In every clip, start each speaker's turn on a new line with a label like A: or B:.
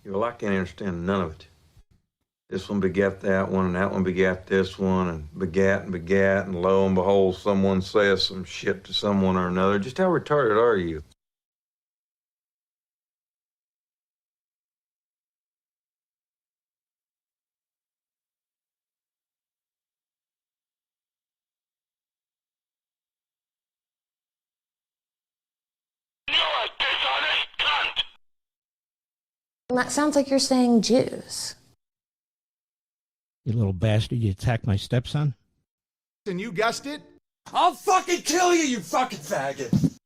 A: Well, I can't understand none of it. This one begat that one, and that one begat this one, and begat, and lo and behold, someone says some shit to someone or another. Just how retarded are you?
B: That sounds like you're saying Jews.
C: You little bastard, you attacked my stepson?
D: And you guessed it?
E: I'll fucking kill you, you fucking faggot!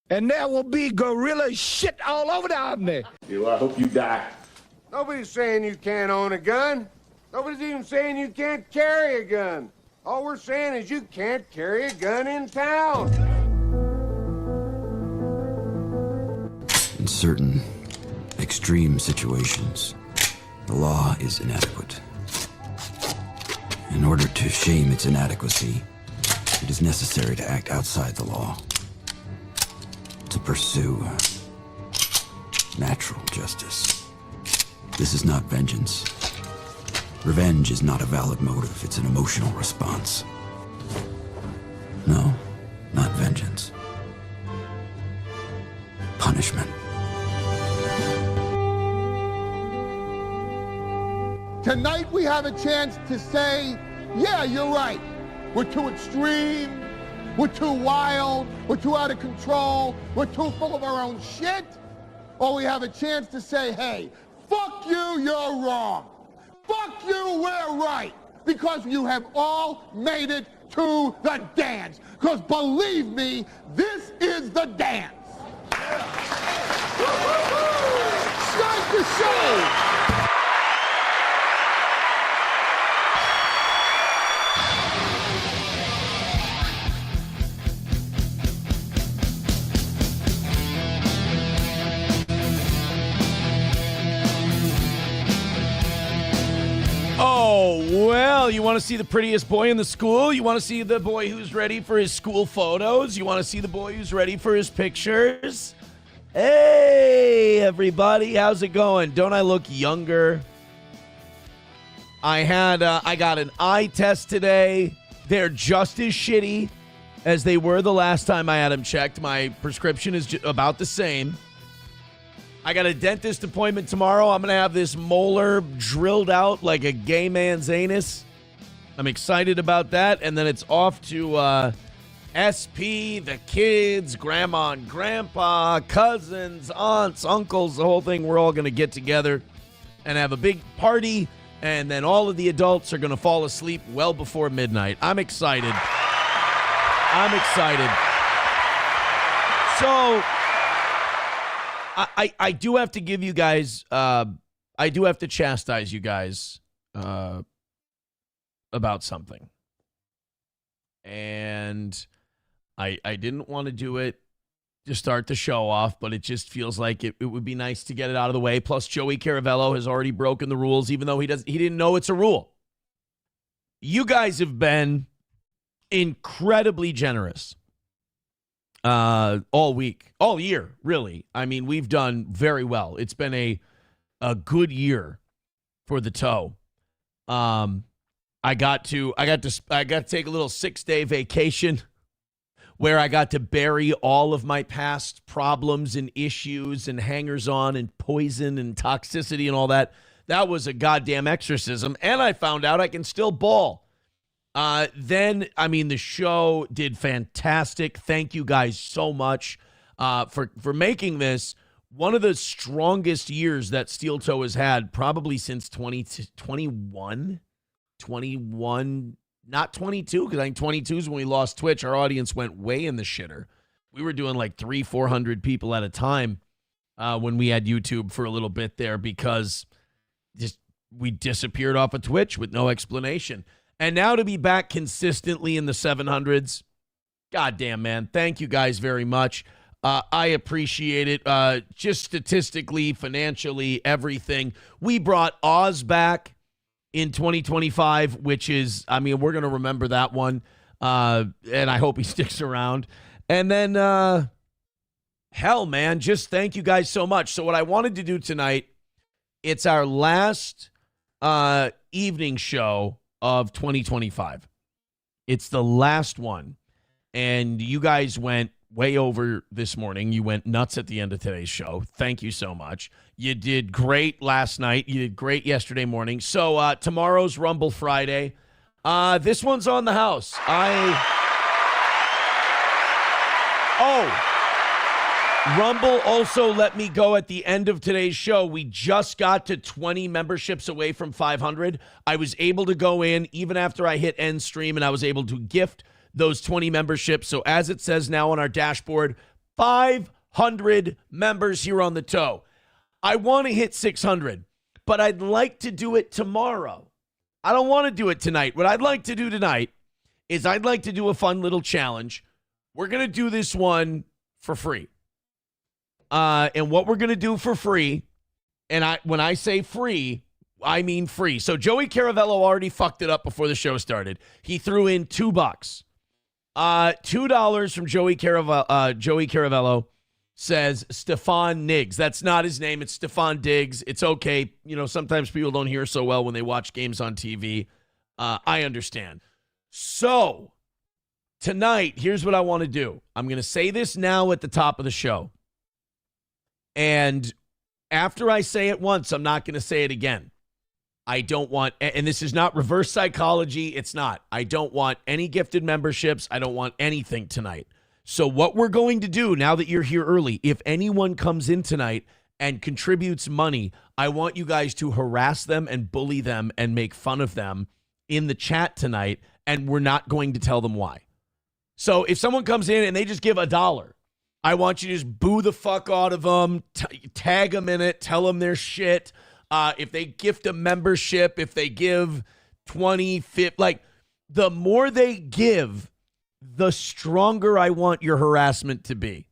D: And there will be gorilla shit all over the army.
F: I hope you die.
G: Nobody's saying you can't own a gun. Nobody's even saying you can't carry a gun. All we're saying is you can't carry a gun in town.
E: In certain extreme situations, the law is inadequate. In order to shame its inadequacy, it is necessary to act outside the law, to pursue natural justice. This is not vengeance. Revenge is not a valid motive, it's an emotional response. No, not vengeance. Punishment.
D: Tonight we have a chance to say, yeah, you're right. We're too extreme. We're too wild. We're too out of control. We're too full of our own shit. Or we have a chance to say, hey, fuck you, you're wrong. Fuck you, we're right. Because you have all made it to the dance. Because believe me, this is the dance. Start the show.
H: Oh, well, you want to see the prettiest boy in the school? You want to see the boy who's ready for his school photos? You want to see the boy who's ready for his pictures? Hey, everybody, how's it going? Don't I look younger? I got an eye test today. They're just as shitty as they were the last time I had them checked. My prescription is about the same. I got a dentist appointment tomorrow. I'm going to have this molar drilled out like a gay man's anus. I'm excited about that. And then it's off to SP, the kids, grandma and grandpa, cousins, aunts, uncles, the whole thing. We're all going to get together and have a big party. And then all of the adults are going to fall asleep well before midnight. I'm excited. So I do have to give you guys, I do have to chastise you guys about something. And I didn't want to do it to start the show off, but it just feels like it would be nice to get it out of the way. Plus, Joey Caravello has already broken the rules, even though he didn't know it's a rule. You guys have been incredibly generous. All week, all year, really. I mean, we've done very well. It's been a good year for the toe. I got to take a little 6-day vacation where I got to bury all of my past problems and issues and hangers-on and poison and toxicity and all that. That was a goddamn exorcism, and I found out I can still ball. The show did fantastic. Thank you guys so much for making this one of the strongest years that Steel Toe has had, probably since 2021. 21, not 22, because I think 22 is when we lost Twitch. Our audience went way in the shitter. We were doing like 300-400 people at a time when we had YouTube for a little bit there because we disappeared off of Twitch with no explanation. And now to be back consistently in the 700s, goddamn, man. Thank you guys very much. I appreciate it. Just statistically, financially, everything. We brought Oz back in 2025, which is, we're going to remember that one. And I hope he sticks around. And then Hell, man, just thank you guys so much. So what I wanted to do tonight, it's our last evening show of 2025. It's the last one. And you guys went way over this morning. You went nuts at the end of today's show. Thank you so much. You did great last night. You did great yesterday morning. So tomorrow's Rumble Friday. This one's on the house. Rumble also let me go at the end of today's show. We just got to 20 memberships away from 500. I was able to go in even after I hit end stream, and I was able to gift those 20 memberships. So as it says now on our dashboard, 500 members here on the toe. I want to hit 600, but I'd like to do it tomorrow. I don't want to do it tonight. What I'd like to do tonight is I'd like to do a fun little challenge. We're going to do this one for free. And what we're going to do for free, and when I say free, I mean free. So Joey Caravello already fucked it up before the show started. He threw in $2. $2 from Joey Caravello says Stefon Diggs. That's not his name. It's Stefon Diggs. It's okay. You know, sometimes people don't hear so well when they watch games on TV. I understand. So tonight, here's what I want to do. I'm going to say this now at the top of the show. And after I say it once, I'm not going to say it again. I don't want, and this is not reverse psychology. It's not. I don't want any gifted memberships. I don't want anything tonight. So what we're going to do now that you're here early, if anyone comes in tonight and contributes money, I want you guys to harass them and bully them and make fun of them in the chat tonight, and we're not going to tell them why. So if someone comes in and they just give $1, I want you to just boo the fuck out of them, tag them in it, tell them they're shit. If they gift a membership, if they give 20, 50, like the more they give, the stronger I want your harassment to be.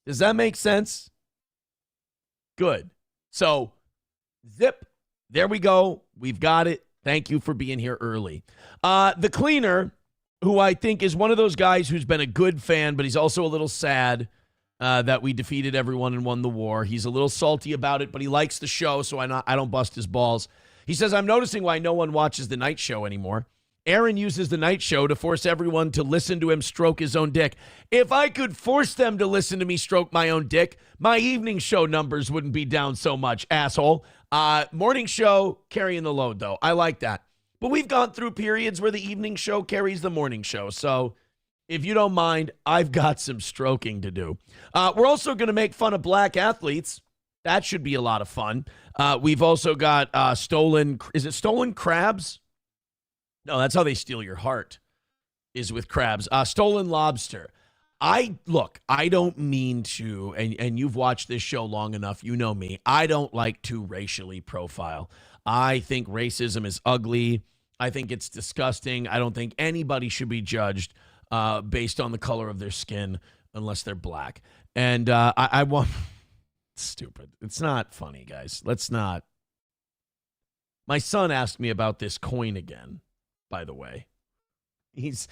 H: Does that make sense? Good. So, zip. There we go. We've got it. Thank you for being here early. The cleaner, who I think is one of those guys who's been a good fan, but he's also a little sad that we defeated everyone and won the war. He's a little salty about it, but he likes the show, so I don't bust his balls. He says, I'm noticing why no one watches the night show anymore. Aaron uses the night show to force everyone to listen to him stroke his own dick. If I could force them to listen to me stroke my own dick, my evening show numbers wouldn't be down so much, asshole. Morning show carrying the load, though. I like that. But we've gone through periods where the evening show carries the morning show. So if you don't mind, I've got some stroking to do. We're also going to make fun of black athletes. That should be a lot of fun. We've also got stolen crabs? No, that's how they steal your heart, is with crabs. Stolen lobster. I don't mean to, and you've watched this show long enough, you know me. I don't like to racially profile. I think racism is ugly. I think it's disgusting. I don't think anybody should be judged based on the color of their skin unless they're black. And I want... Stupid. It's not funny, guys. Let's not... My son asked me about this coin again, by the way. He's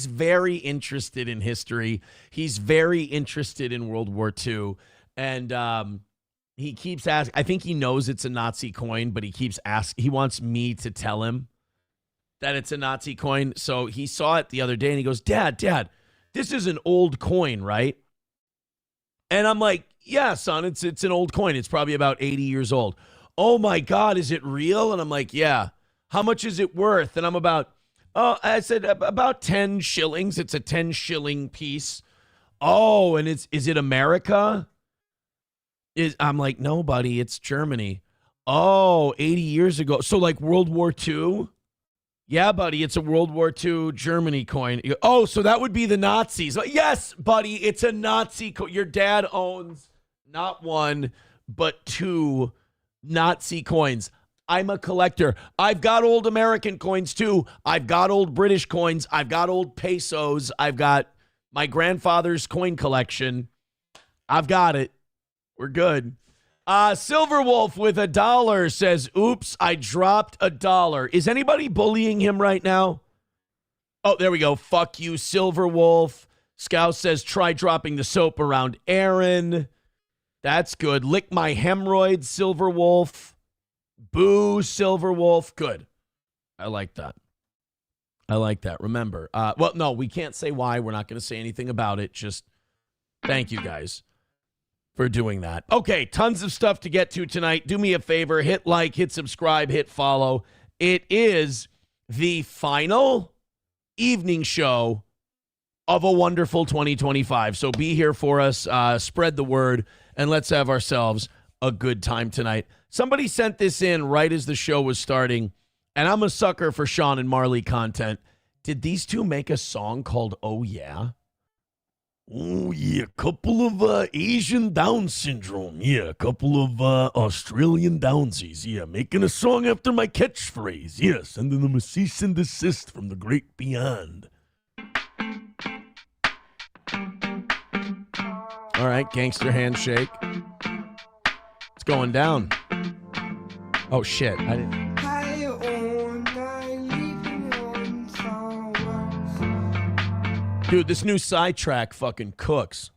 H: very interested in history. He's very interested in World War II. And he keeps asking... I think he knows it's a Nazi coin, but he keeps asking... He wants me to tell him that it's a Nazi coin. So he saw it the other day, and he goes, Dad, this is an old coin, right? And I'm like, yeah, son, it's an old coin. It's probably about 80 years old. Oh, my God, is it real? And I'm like, yeah. How much is it worth? And I said, about 10 shillings. It's a 10 shilling piece. Oh, and is it America? I'm like, no, buddy, it's Germany. Oh, 80 years ago. So like World War II? Yeah, buddy, it's a World War II Germany coin. Oh, so that would be the Nazis. Yes, buddy, it's a Nazi coin. Your dad owns not one, but 2 Nazi coins. I'm a collector. I've got old American coins, too. I've got old British coins. I've got old pesos. I've got my grandfather's coin collection. I've got it. We're good. Silver Wolf with $1 says, oops, I dropped $1. Is anybody bullying him right now? Oh, there we go. Fuck you, Silver Wolf. Scout says, try dropping the soap around Aaron. That's good. Lick my hemorrhoids, Silver Wolf. Boo, Silver Wolf. Good. I like that. I like that. Remember, well, no, we can't say why. We're not going to say anything about it. Just thank you guys for doing that. Okay, tons of stuff to get to tonight. Do me a favor. Hit like, hit subscribe, hit follow. It is the final evening show of a wonderful 2025. So be here for us. Spread the word, and let's have ourselves a good time tonight. Somebody sent this in right as the show was starting, and I'm a sucker for Sean and Marley content. Did these two make a song called Oh Yeah? Oh, yeah, couple of Asian Down syndrome. Yeah, a couple of Australian Downsies. Yeah, making a song after my catchphrase. Yeah, sending them a cease and desist from the great beyond. All right, gangster handshake. It's going down. Oh, shit. I didn't... Dude, this new sidetrack fucking cooks.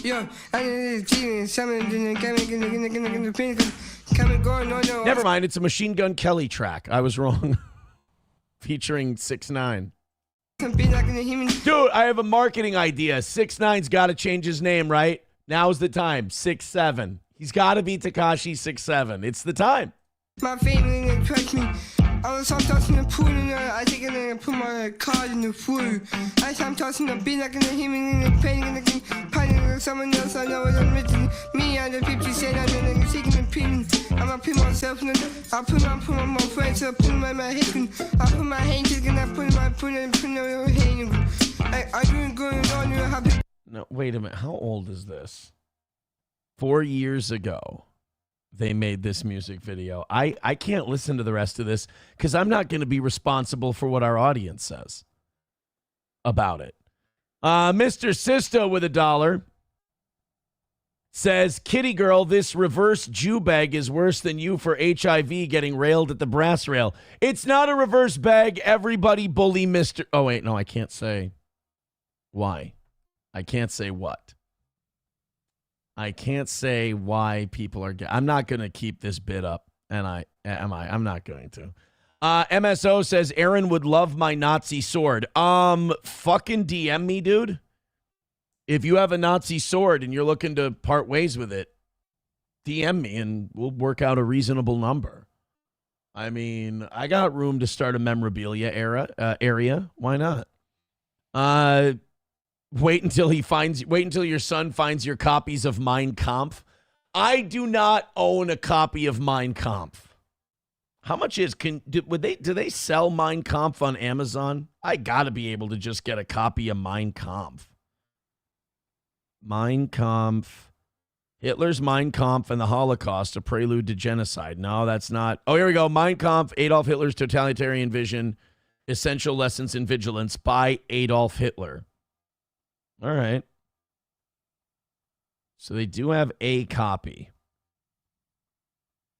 H: Never mind, it's a Machine Gun Kelly track. I was wrong. Featuring 6ix9ine. Dude, I have a marketing idea. 6ix9ine's got to change his name, right? Now's the time. 6'7". He's got to be Tekashi 6'7". It's the time.
F: My family trust me. I was tossing the pool and I think I'm gonna put my card in the pool. I'm tossing the beat like in the human in the painting and the painting with someone else. I know what I'm missing. Me and the 50 cent I'm gonna taking the pin. I'm gonna put myself in the I put my friends up, put my head. I put my hands and I put my hand. I doing good on you happy.
H: No, wait a minute. How old is this? 4 years ago. They made this music video. I can't listen to the rest of this because I'm not going to be responsible for what our audience says about it. Mr. Sisto with $1 says, Kitty girl, this reverse Jew bag is worse than you for HIV getting railed at the brass rail. It's not a reverse bag. Everybody bully Mr. Oh, wait, no, I can't say why. I can't say what. I can't say why people are. I'm not going to keep this bit up, and I'm not going to. MSO says Aaron would love my Nazi sword. Fucking DM me, dude. If you have a Nazi sword and you're looking to part ways with it, DM me and we'll work out a reasonable number. I mean, I got room to start a memorabilia area. Why not? Wait until your son finds your copies of Mein Kampf. I do not own a copy of Mein Kampf. How much do they sell Mein Kampf on Amazon? I got to be able to just get a copy of Mein Kampf. Mein Kampf. Hitler's Mein Kampf and the Holocaust, a prelude to genocide. No, that's not. Oh, here we go. Mein Kampf, Adolf Hitler's totalitarian vision, essential lessons in vigilance by Adolf Hitler. All right. So they do have a copy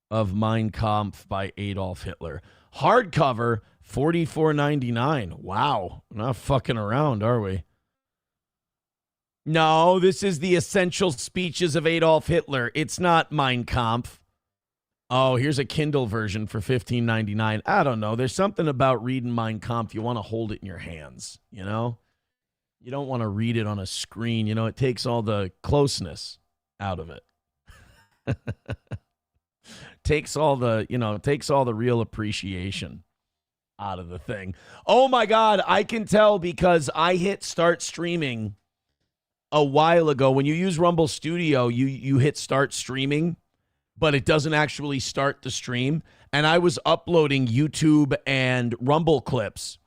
H: of Mein Kampf by Adolf Hitler. Hardcover, $44.99. Wow. We're not fucking around, are we? No, this is the essential speeches of Adolf Hitler. It's not Mein Kampf. Oh, here's a Kindle version for $15.99. I don't know. There's something about reading Mein Kampf. You want to hold it in your hands, you know? You don't want to read it on a screen. You know, it takes all the closeness out of it. takes all the real appreciation out of the thing. Oh my God, I can tell because I hit start streaming a while ago. When you use Rumble Studio, you hit start streaming, but it doesn't actually start the stream. And I was uploading YouTube and Rumble clips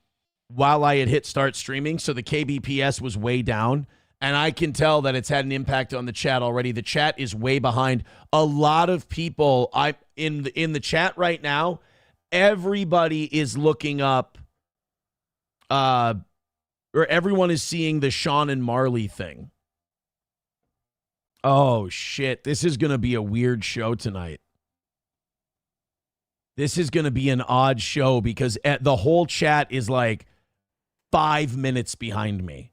H: while I had hit start streaming, so the KBPS was way down, and I can tell that it's had an impact on the chat already. The chat is way behind. A lot of people in the chat right now, everybody is looking up, or everyone is seeing the Sean and Marley thing. Oh, shit. This is going to be a weird show tonight. This is going to be an odd show because the whole chat is like 5 minutes behind me.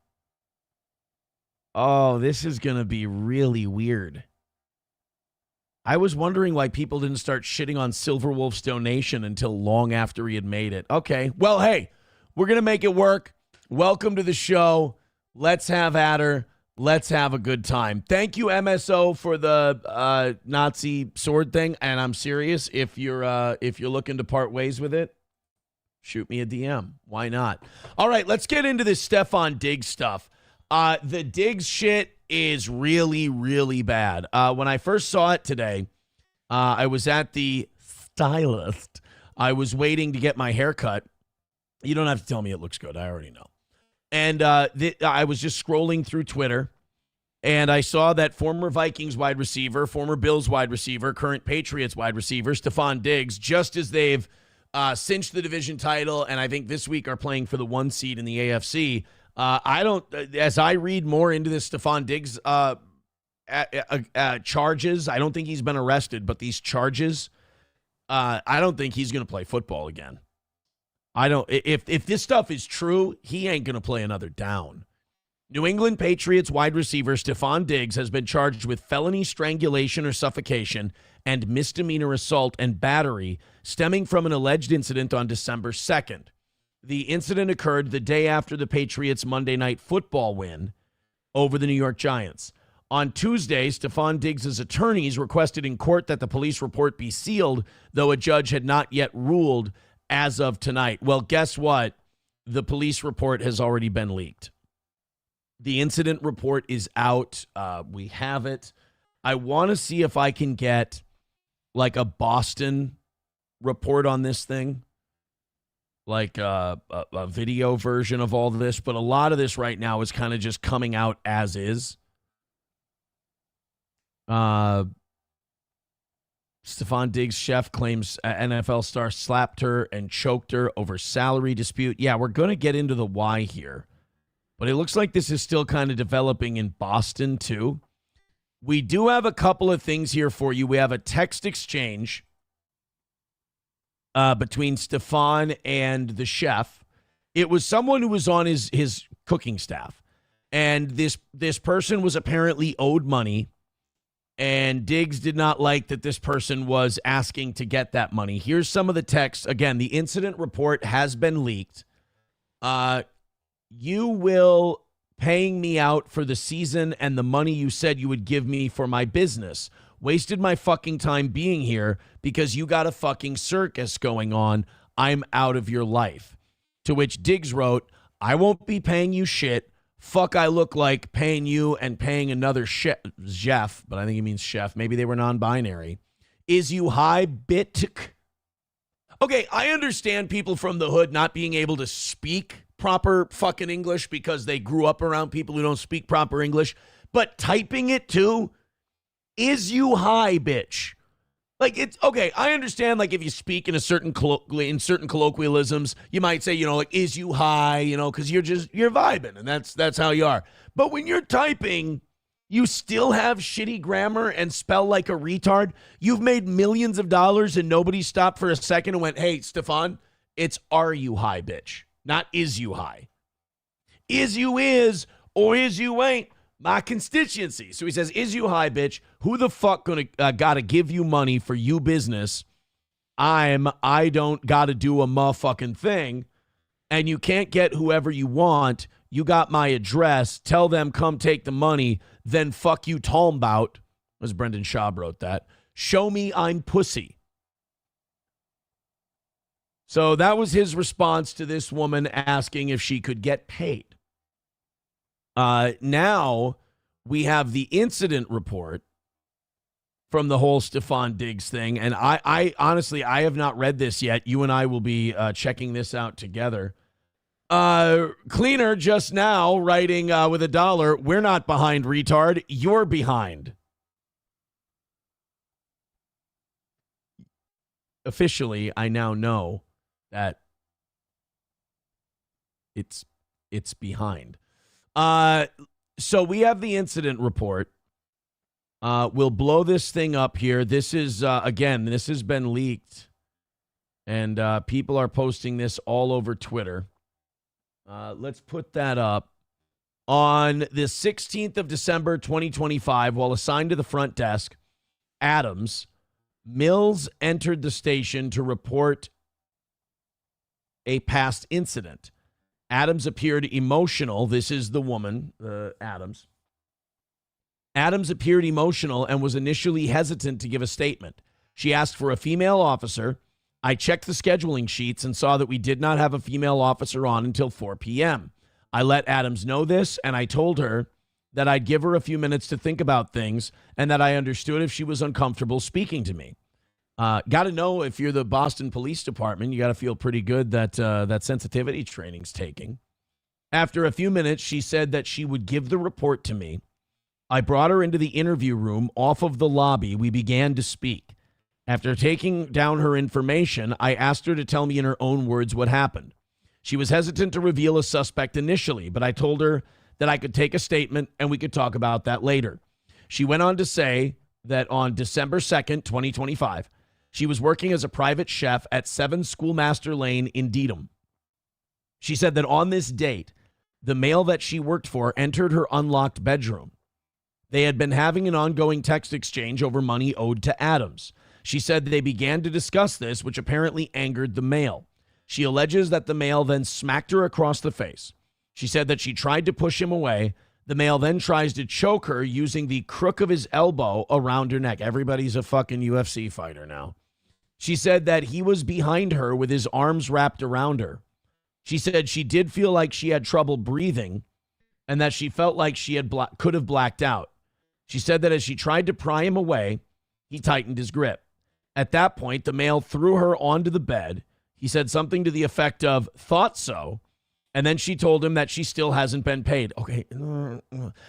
H: Oh, this is going to be really weird. I was wondering why people didn't start shitting on Silverwolf's donation until long after he had made it. Okay, well, hey, we're going to make it work. Welcome to the show. Let's have at her. Let's have a good time. Thank you, MSO, for the Nazi sword thing. And I'm serious. If you're looking to part ways with it, shoot me a DM. Why not? All right, let's get into this Stefon Diggs stuff. The Diggs shit is really, really bad. When I first saw it today, I was at the stylist. I was waiting to get my hair cut. You don't have to tell me it looks good. I already know. And I was just scrolling through Twitter, and I saw that former Vikings wide receiver, former Bills wide receiver, current Patriots wide receiver, Stefon Diggs, just as they've cinched the division title, and I think this week are playing for the 1 seed in the AFC. As I read more into this Stefon Diggs charges, I don't think he's been arrested, but these charges, I don't think he's going to play football again. If this stuff is true, he ain't going to play another down. New England Patriots wide receiver Stefon Diggs has been charged with felony strangulation or suffocation and misdemeanor assault and battery stemming from an alleged incident on December 2nd. The incident occurred the day after the Patriots' Monday Night Football win over the New York Giants. On Tuesday, Stefon Diggs' attorneys requested in court that the police report be sealed, though a judge had not yet ruled as of tonight. Well, guess what? The police report has already been leaked. The incident report is out. We have it. I want to see if I can get like a Boston report on this thing, like a video version of all this. But a lot of this right now is kind of just coming out as is. Stefon Diggs' chef claims NFL star slapped her and choked her over salary dispute. Yeah, we're going to get into the why here. But it looks like this is still kind of developing in Boston, too. We do have a couple of things here for you. We have a text exchange between Stefon and the chef. It was someone who was on his cooking staff. And this person was apparently owed money. And Diggs did not like that this person was asking to get that money. Here's some of the text. Again, the incident report has been leaked. You will paying me out for the season and the money you said you would give me for my business. Wasted my fucking time being here because you got a fucking circus going on. I'm out of your life. To which Diggs wrote, I won't be paying you shit. Fuck I look like paying you and paying another chef, but I think he means chef. Maybe they were non-binary. Is you high bit? Okay, I understand people from the hood not being able to speak proper fucking English because they grew up around people who don't speak proper English, but typing it too, is you high, bitch? Like, it's okay. I understand, like, if you speak in certain colloquialisms, you might say, like, is you high, because you're vibing, and that's how you are. But when you're typing, you still have shitty grammar and spell like a retard. You've made millions of dollars, and nobody stopped for a second and went, hey, Stefon, it's are you high, bitch, not is you high. Is you is, or is you ain't. My constituency. So he says, is you high, bitch? Who the fuck gotta give you money for you business? I don't gotta do a motherfucking thing. And you can't get whoever you want. You got my address. Tell them come take the money. Then fuck you talking about, as Brendan Schaub wrote that. Show me I'm pussy. So that was his response to this woman asking if she could get paid. Now we have the incident report from the whole Stefon Diggs thing. And I honestly, I have not read this yet. You and I will be checking this out together. Cleaner just now writing with $1. We're not behind, retard. You're behind. Officially, I now know that it's behind. So we have the incident report. We'll blow this thing up here. This is, again, this has been leaked. And people are posting this all over Twitter. Let's put that up. On the 16th of December, 2025, while assigned to the front desk, Mills entered the station to report a past incident. Adams appeared emotional. This is the woman, Adams. Adams appeared emotional and was initially hesitant to give a statement. She asked for a female officer. I checked the scheduling sheets and saw that we did not have a female officer on until 4 p.m. I let Adams know this, and I told her that I'd give her a few minutes to think about things and that I understood if she was uncomfortable speaking to me. Got to know, if you're the Boston Police Department, you got to feel pretty good that that sensitivity training's taking. After a few minutes, she said that she would give the report to me. I brought her into the interview room off of the lobby. We began to speak. After taking down her information, I asked her to tell me in her own words what happened. She was hesitant to reveal a suspect initially, but I told her that I could take a statement and we could talk about that later. She went on to say that on December 2nd, 2025, she was working as a private chef at 7 Schoolmaster Lane in Dedham. She said that on this date, the male that she worked for entered her unlocked bedroom. They had been having an ongoing text exchange over money owed to Adams. She said they began to discuss this, which apparently angered the male. She alleges that the male then smacked her across the face. She said that she tried to push him away. The male then tries to choke her using the crook of his elbow around her neck. Everybody's a fucking UFC fighter now. She said that he was behind her with his arms wrapped around her. She said she did feel like she had trouble breathing and that she felt like she could have blacked out. She said that as she tried to pry him away, he tightened his grip. At that point, the male threw her onto the bed. He said something to the effect of, "Thought so." And then she told him that she still hasn't been paid. Okay.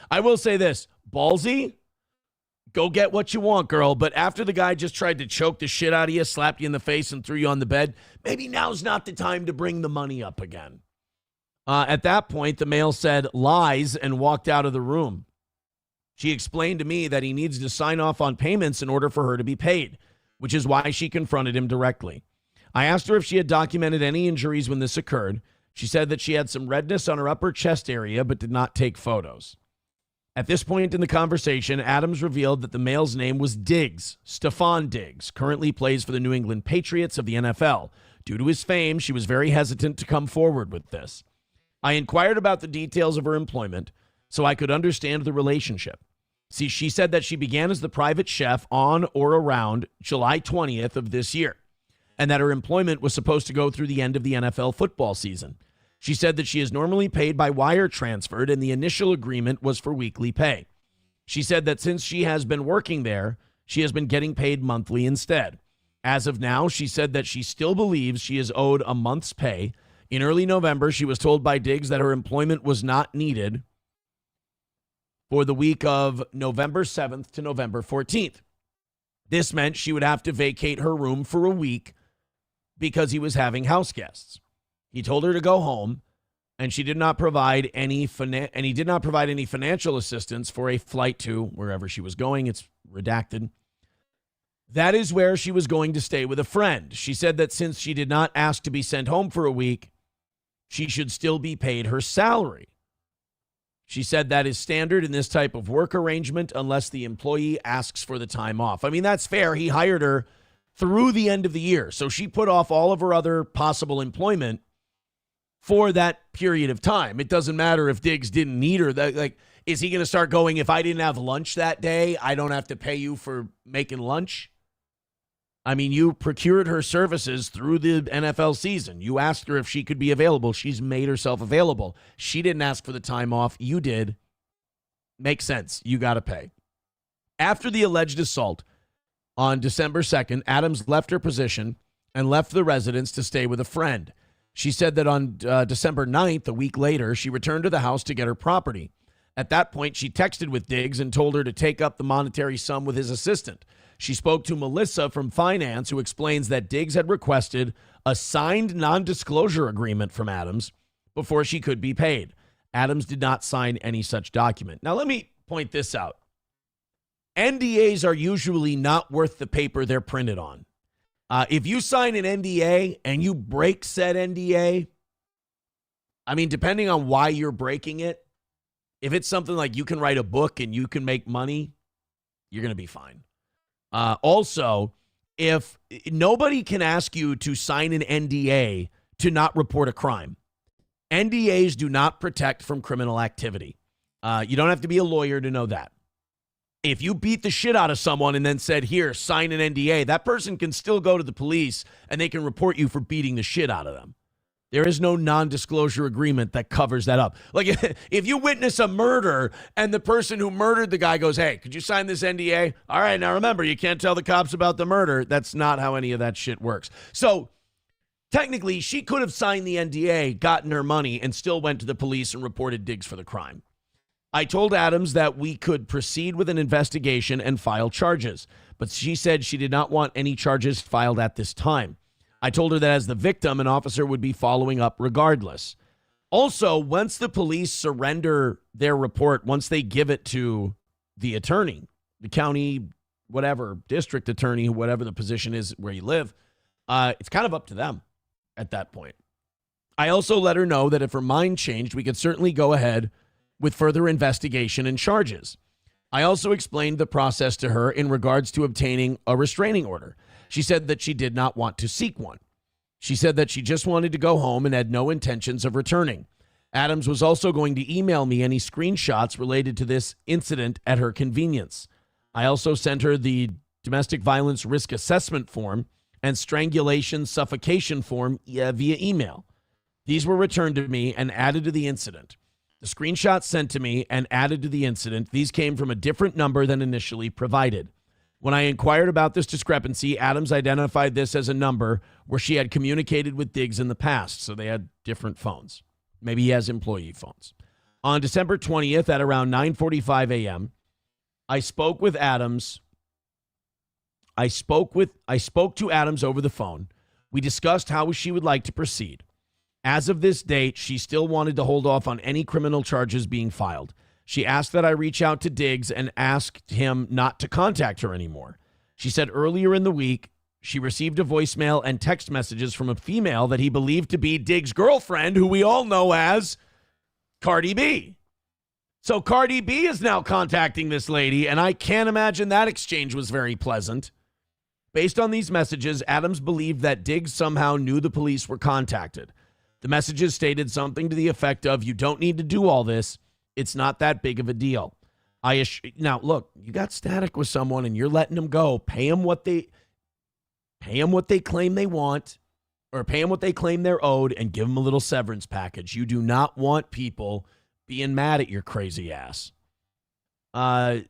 H: I will say this. Ballsy, go get what you want, girl. But after the guy just tried to choke the shit out of you, slapped you in the face, and threw you on the bed, maybe now's not the time to bring the money up again. At that point, the male said lies and walked out of the room. She explained to me that he needs to sign off on payments in order for her to be paid, which is why she confronted him directly. I asked her if she had documented any injuries when this occurred. She said that she had some redness on her upper chest area, but did not take photos. At this point in the conversation, Adams revealed that the male's name was Diggs. Stefon Diggs currently plays for the New England Patriots of the NFL. Due to his fame, she was very hesitant to come forward with this. I inquired about the details of her employment so I could understand the relationship. See, she said that she began as the private chef on or around July 20th of this year, and that her employment was supposed to go through the end of the NFL football season. She said that she is normally paid by wire transferred, and the initial agreement was for weekly pay. She said that since she has been working there, she has been getting paid monthly instead. As of now, she said that she still believes she is owed a month's pay. In early November, she was told by Diggs that her employment was not needed for the week of November 7th to November 14th. This meant she would have to vacate her room for a week because he was having house guests. He told her to go home, and she did not provide any he did not provide any financial assistance for a flight to wherever she was going. It's redacted. That is where she was going to stay with a friend. She said that since she did not ask to be sent home for a week, she should still be paid her salary. She said that is standard in this type of work arrangement unless the employee asks for the time off. I mean, that's fair. He hired her through the end of the year, so she put off all of her other possible employment for that period of time. It doesn't matter if Diggs didn't need her. Like, is he going to start going, if I didn't have lunch that day, I don't have to pay you for making lunch? I mean, you procured her services through the NFL season. You asked her if she could be available. She's made herself available. She didn't ask for the time off. You did. Makes sense. You got to pay. After the alleged assault on December 2nd, Adams left her position and left the residence to stay with a friend. She said that on December 9th, a week later, she returned to the house to get her property. At that point, she texted with Diggs and told her to take up the monetary sum with his assistant. She spoke to Melissa from finance, who explains that Diggs had requested a signed non-disclosure agreement from Adams before she could be paid. Adams did not sign any such document. Now, let me point this out. NDAs are usually not worth the paper they're printed on. If you sign an NDA and you break said NDA, I mean, depending on why you're breaking it, if it's something like you can write a book and you can make money, you're going to be fine. Also, if nobody can ask you to sign an NDA to not report a crime, NDAs do not protect from criminal activity. You don't have to be a lawyer to know that. If you beat the shit out of someone and then said, here, sign an NDA, that person can still go to the police and they can report you for beating the shit out of them. There is no non-disclosure agreement that covers that up. Like, if you witness a murder and the person who murdered the guy goes, hey, could you sign this NDA? All right, now remember, you can't tell the cops about the murder. That's not how any of that shit works. So, technically, she could have signed the NDA, gotten her money, and still went to the police and reported Diggs for the crime. I told Adams that we could proceed with an investigation and file charges, but she said she did not want any charges filed at this time. I told her that as the victim, an officer would be following up regardless. Also, once the police surrender their report, once they give it to the attorney, the county, whatever, district attorney, whatever the position is where you live, it's kind of up to them at that point. I also let her know that if her mind changed, we could certainly go ahead with further investigation and charges. I also explained the process to her in regards to obtaining a restraining order. She said that she did not want to seek one. She said that she just wanted to go home and had no intentions of returning. Adams was also going to email me any screenshots related to this incident at her convenience. I also sent her the domestic violence risk assessment form and strangulation suffocation form via email. These were returned to me and added to the incident. The screenshots sent to me and added to the incident, these came from a different number than initially provided. When I inquired about this discrepancy, Adams identified this as a number where she had communicated with Diggs in the past, so they had different phones. Maybe he has employee phones. On December 20th at around 9:45 a.m., I spoke with Adams. I spoke to Adams over the phone. We discussed how she would like to proceed. As of this date, she still wanted to hold off on any criminal charges being filed. She asked that I reach out to Diggs and asked him not to contact her anymore. She said earlier in the week, she received a voicemail and text messages from a female that he believed to be Diggs' girlfriend, who we all know as Cardi B. So Cardi B is now contacting this lady, and I can't imagine that exchange was very pleasant. Based on these messages, Adams believed that Diggs somehow knew the police were contacted. The messages stated something to the effect of, you don't need to do all this. It's not that big of a deal. Now, look, you got static with someone and you're letting them go. Pay them what they claim they want, or pay them what they claim they're owed, and give them a little severance package. You do not want people being mad at your crazy ass. I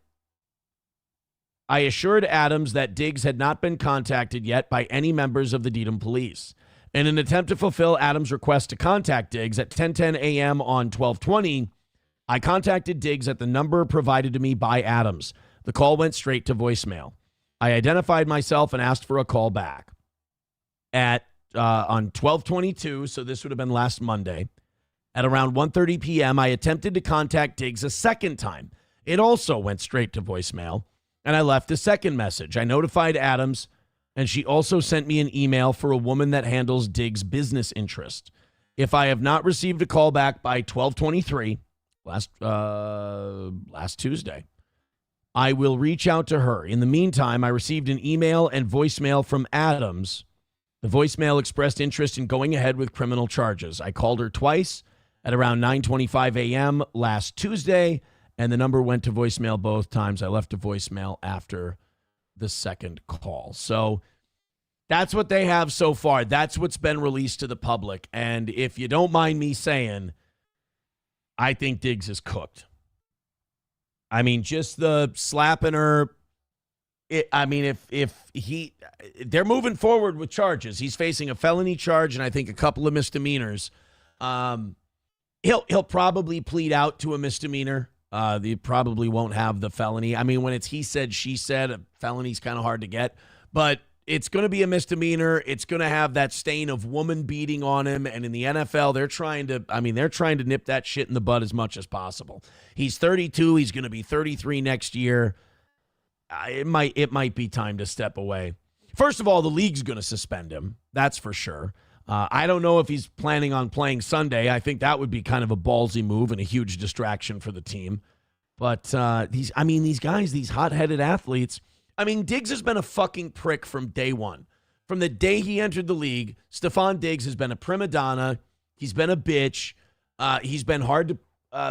H: assured Adams that Diggs had not been contacted yet by any members of the Dedham police. In an attempt to fulfill Adams' request to contact Diggs at 10:10 a.m. on 12/20, I contacted Diggs at the number provided to me by Adams. The call went straight to voicemail. I identified myself and asked for a call back. On 12/22, so this would have been last Monday, at around 1:30 p.m., I attempted to contact Diggs a second time. It also went straight to voicemail, and I left a second message. I notified Adams, and she also sent me an email for a woman that handles Diggs' business interest. If I have not received a call back by 12/23, last Tuesday, I will reach out to her. In the meantime, I received an email and voicemail from Adams. The voicemail expressed interest in going ahead with criminal charges. I called her twice at around 9:25 a.m. last Tuesday, and the number went to voicemail both times. I left a voicemail after the second call. So that's what they have so far. That's what's been released to the public. And if you don't mind me saying, I think Diggs is cooked. I mean, just the slapping her. They're moving forward with charges. He's facing a felony charge and I think a couple of misdemeanors. He'll probably plead out to a misdemeanor. They probably won't have the felony. I mean, when it's he said, she said, a felony's kind of hard to get, but it's going to be a misdemeanor. It's going to have that stain of woman beating on him. And in the NFL, they're trying to nip that shit in the bud as much as possible. He's 32. He's going to be 33 next year. It might be time to step away. First of all, the league's going to suspend him. That's for sure. I don't know if he's planning on playing Sunday. I think that would be kind of a ballsy move and a huge distraction for the team. But these guys, these hot-headed athletes, Diggs has been a fucking prick from day one. From the day he entered the league, Stefon Diggs has been a prima donna. He's been a bitch. He's been hard to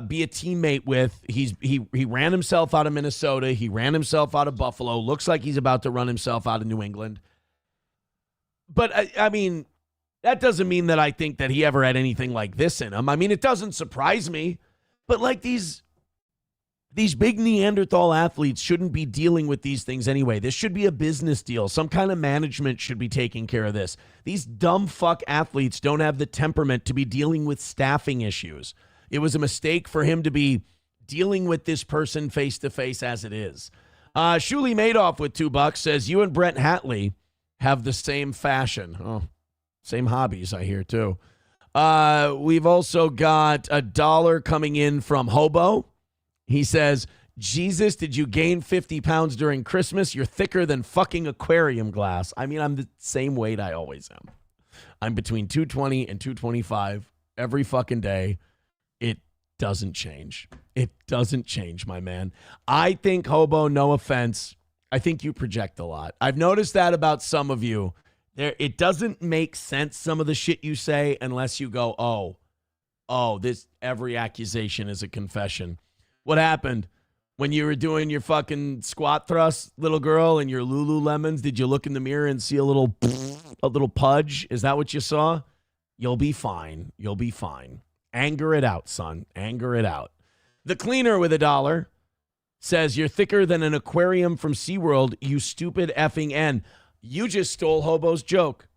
H: be a teammate with. He ran himself out of Minnesota. He ran himself out of Buffalo. Looks like he's about to run himself out of New England. But, that doesn't mean that I think that he ever had anything like this in him. It doesn't surprise me. But, like, these big Neanderthal athletes shouldn't be dealing with these things anyway. This should be a business deal. Some kind of management should be taking care of this. These dumb fuck athletes don't have the temperament to be dealing with staffing issues. It was a mistake for him to be dealing with this person face-to-face as it is. Shuli Madoff with $2 says, you and Brent Hatley have the same fashion. Oh, same hobbies, I hear, too. We've also got $1 coming in from Hobo. He says, Jesus, did you gain 50 pounds during Christmas? You're thicker than fucking aquarium glass. I'm the same weight I always am. I'm between 220 and 225 every fucking day. It doesn't change. It doesn't change, my man. I think, Hobo, no offense, I think you project a lot. I've noticed that about some of you. It doesn't make sense, some of the shit you say, unless you go, this every accusation is a confession. What happened when you were doing your fucking squat thrust, little girl, and your Lululemons? Did you look in the mirror and see a little pudge? Is that what you saw? You'll be fine. You'll be fine. Anger it out, son. Anger it out. The Cleaner with $1 says, you're thicker than an aquarium from SeaWorld, you stupid effing N. You just stole Hobo's joke.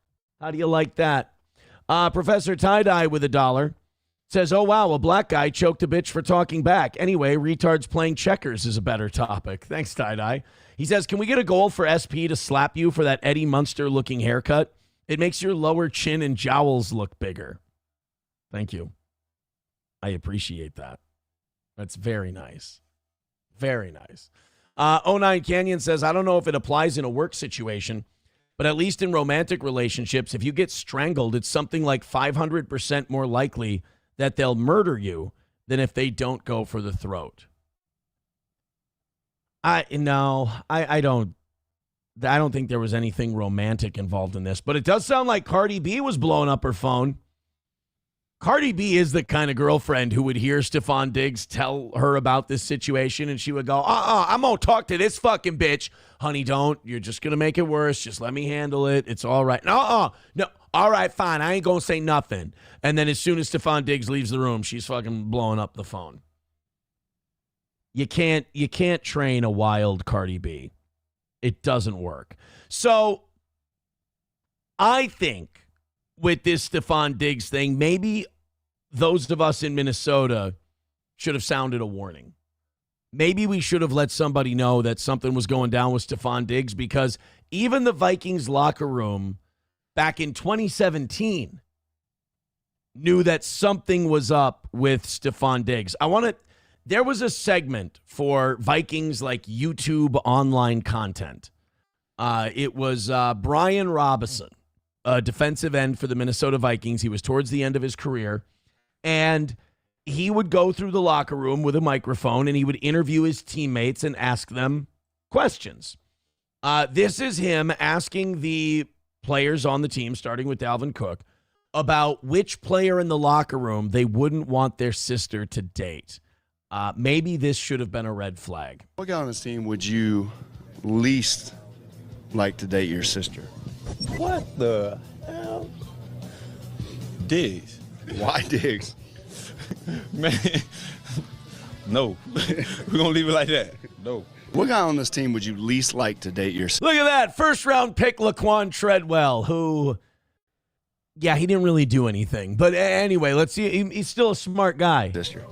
H: How do you like that? Professor Tie-Dye with $1 says, oh, wow, a black guy choked a bitch for talking back. Anyway, retards playing checkers is a better topic. Thanks, Tie-Dye. He says, can we get a goal for SP to slap you for that Eddie Munster-looking haircut? It makes your lower chin and jowls look bigger. Thank you. I appreciate that. That's very nice. Very nice. 09 Canyon says, I don't know if it applies in a work situation, but at least in romantic relationships, if you get strangled, it's something like 500% more likely that they'll murder you than if they don't go for the throat. I don't think there was anything romantic involved in this, but it does sound like Cardi B was blowing up her phone. Cardi B is the kind of girlfriend who would hear Stefon Diggs tell her about this situation, and she would go, I'm going to talk to this fucking bitch. Honey, don't. You're just going to make it worse. Just let me handle it. It's all right. No. All right, fine. I ain't going to say nothing. And then as soon as Stefon Diggs leaves the room, she's fucking blowing up the phone. You can't train a wild Cardi B. It doesn't work. So I think with this Stefon Diggs thing, maybe those of us in Minnesota should have sounded a warning. Maybe we should have let somebody know that something was going down with Stefon Diggs, because even the Vikings locker room back in 2017 knew that something was up with Stefon Diggs. There was a segment for Vikings like YouTube online content. It was Brian Robinson, a defensive end for the Minnesota Vikings. He was towards the end of his career, and he would go through the locker room with a microphone, and he would interview his teammates and ask them questions. This is him asking the players on the team, starting with Dalvin Cook, about which player in the locker room they wouldn't want their sister to date. Maybe this should have been a red flag.
I: What guy on this team would you least like to date your sister?
J: What the hell? Diggs.
I: Why Diggs?
J: Man, no. We're going to leave it like that. No.
I: What guy on this team would you least like to date your sister?
H: Look at that. First round pick Laquan Treadwell, who, yeah, he didn't really do anything. But anyway, let's see. He's still a smart guy.
I: Sister.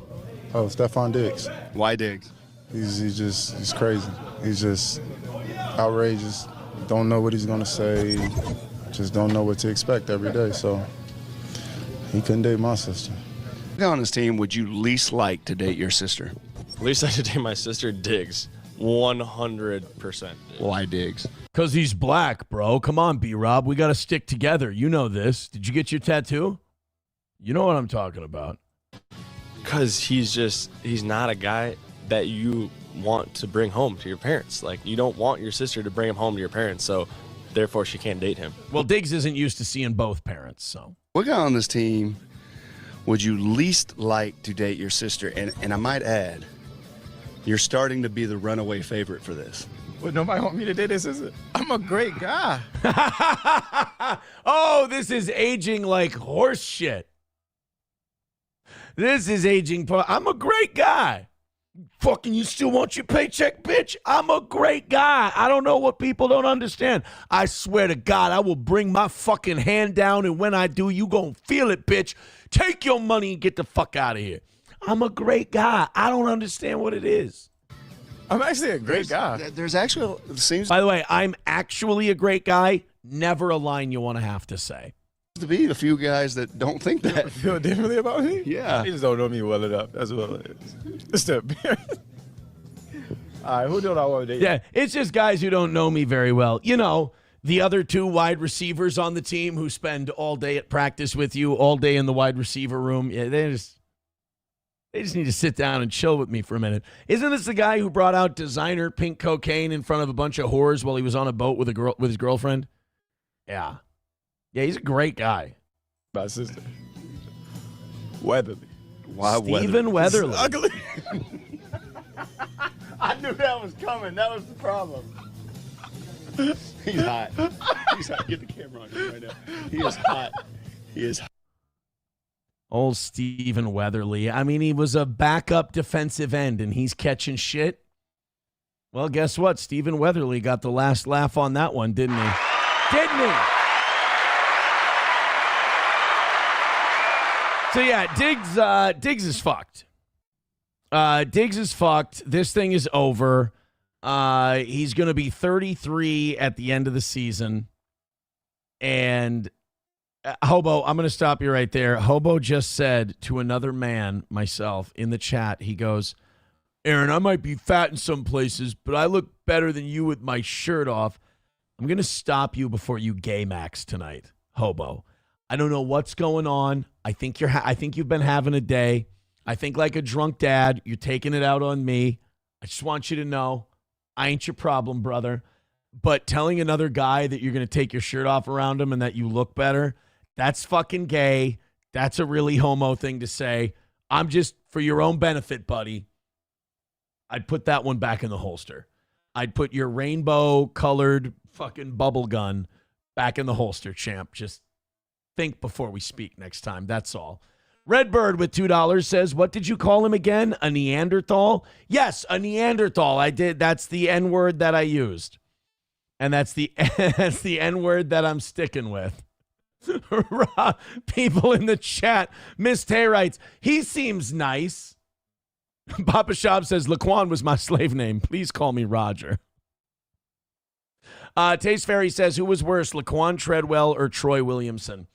K: Oh, Stefon Diggs.
I: Why Diggs?
K: He's crazy. He's just outrageous. Don't know what he's going to say. Just don't know what to expect every day. So he couldn't date my sister.
I: What guy on this team would you least like to date your sister?
L: Least like to date my sister, Diggs. 100%.
J: Why Diggs?
H: Because he's black, bro. Come on, B-Rob. We got to stick together. You know this. Did you get your tattoo? You know what I'm talking about.
L: Because he's not a guy that you want to bring home to your parents. Like, you don't want your sister to bring him home to your parents, so therefore she can't date him.
H: Well, Diggs isn't used to seeing both parents, so.
I: What guy on this team would you least like to date your sister? And I might add, you're starting to be the runaway favorite for this.
J: Well, nobody want me to date this, is it? I'm a great guy.
H: Oh, this is aging like horse shit. This is aging. I'm a great guy. Fucking, you still want your paycheck, bitch? I'm a great guy. I don't know what people don't understand. I swear to God, I will bring my fucking hand down, and when I do, you gonna feel it, bitch. Take your money and get the fuck out of here. I'm a great guy. I don't understand what it is.
J: I'm actually a great guy.
I: There's actually, it seems
H: By the way, I'm actually a great guy. Never a line you want to have to say.
I: to be a few guys that don't think that.
J: Feel differently about me?
I: Yeah.
J: They just don't know me well enough. That's what it is. It's the appearance. All right, who don't I want to date?
H: Yeah, it's just guys who don't know me very well. You know, the other two wide receivers on the team who spend all day at practice with you, all day in the wide receiver room. Yeah, they just need to sit down and chill with me for a minute. Isn't this the guy who brought out designer pink cocaine in front of a bunch of whores while he was on a boat with his girlfriend? Yeah. Yeah, he's a great guy.
J: My sister. Weatherly.
I: Why
H: Stephen Weatherly.
J: Ugly.
I: I knew that was coming. That was the problem. He's hot. He's hot. Get the camera on him right now. He is hot. He is hot.
H: Old Stephen Weatherly. I mean, he was a backup defensive end, and he's catching shit. Well, guess what? Stephen Weatherly got the last laugh on that one, didn't he? Didn't he? So, yeah, Diggs is fucked. Diggs is fucked. This thing is over. He's going to be 33 at the end of the season. And Hobo, I'm going to stop you right there. Hobo just said to another man, myself, in the chat, he goes, Aaron, I might be fat in some places, but I look better than you with my shirt off. I'm going to stop you before you gay max tonight, Hobo. I don't know what's going on. I think you've been having a day. I think like a drunk dad, you're taking it out on me. I just want you to know I ain't your problem, brother. But telling another guy that you're going to take your shirt off around him and that you look better, that's fucking gay. That's a really homo thing to say. I'm just, for your own benefit, buddy, I'd put that one back in the holster. I'd put your rainbow-colored fucking bubble gun back in the holster, champ. Just think before we speak next time. That's all. Redbird with $2 says, what did you call him again? A Neanderthal? Yes, a Neanderthal. I did. That's the N-word that I used. And that's the N-word that I'm sticking with. People in the chat. Miss Tay writes, he seems nice. Papa Shop says, Laquan was my slave name. Please call me Roger. Taste Fairy says, who was worse, Laquan Treadwell or Troy Williamson?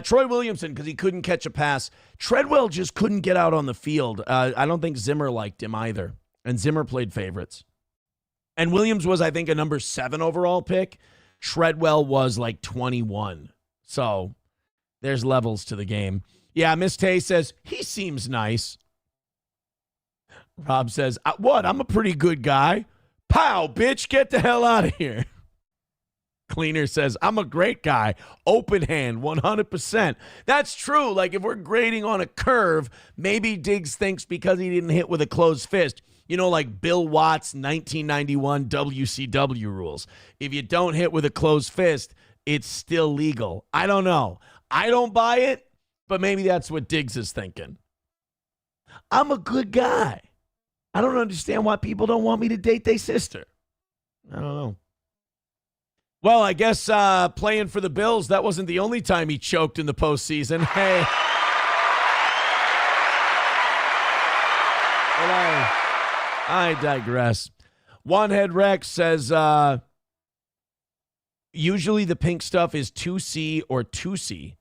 H: Troy Williamson, because he couldn't catch a pass. Treadwell just couldn't get out on the field. I don't think Zimmer liked him either. And Zimmer played favorites. And Williams was, I think, a number 7 overall pick. Treadwell was like 21. So there's levels to the game. Yeah, Miss Tay says, he seems nice. Rob says, what? I'm a pretty good guy. Pow, bitch, get the hell out of here. Cleaner says, I'm a great guy. Open hand, 100%. That's true. Like, if we're grading on a curve, maybe Diggs thinks because he didn't hit with a closed fist, you know, like Bill Watts' 1991 WCW rules. If you don't hit with a closed fist, it's still legal. I don't know. I don't buy it, but maybe that's what Diggs is thinking. I'm a good guy. I don't understand why people don't want me to date their sister. I don't know. Well, I guess playing for the Bills, that wasn't the only time he choked in the postseason. Hey. But I digress. One-Head Rex says, usually the pink stuff is 2C or 2C.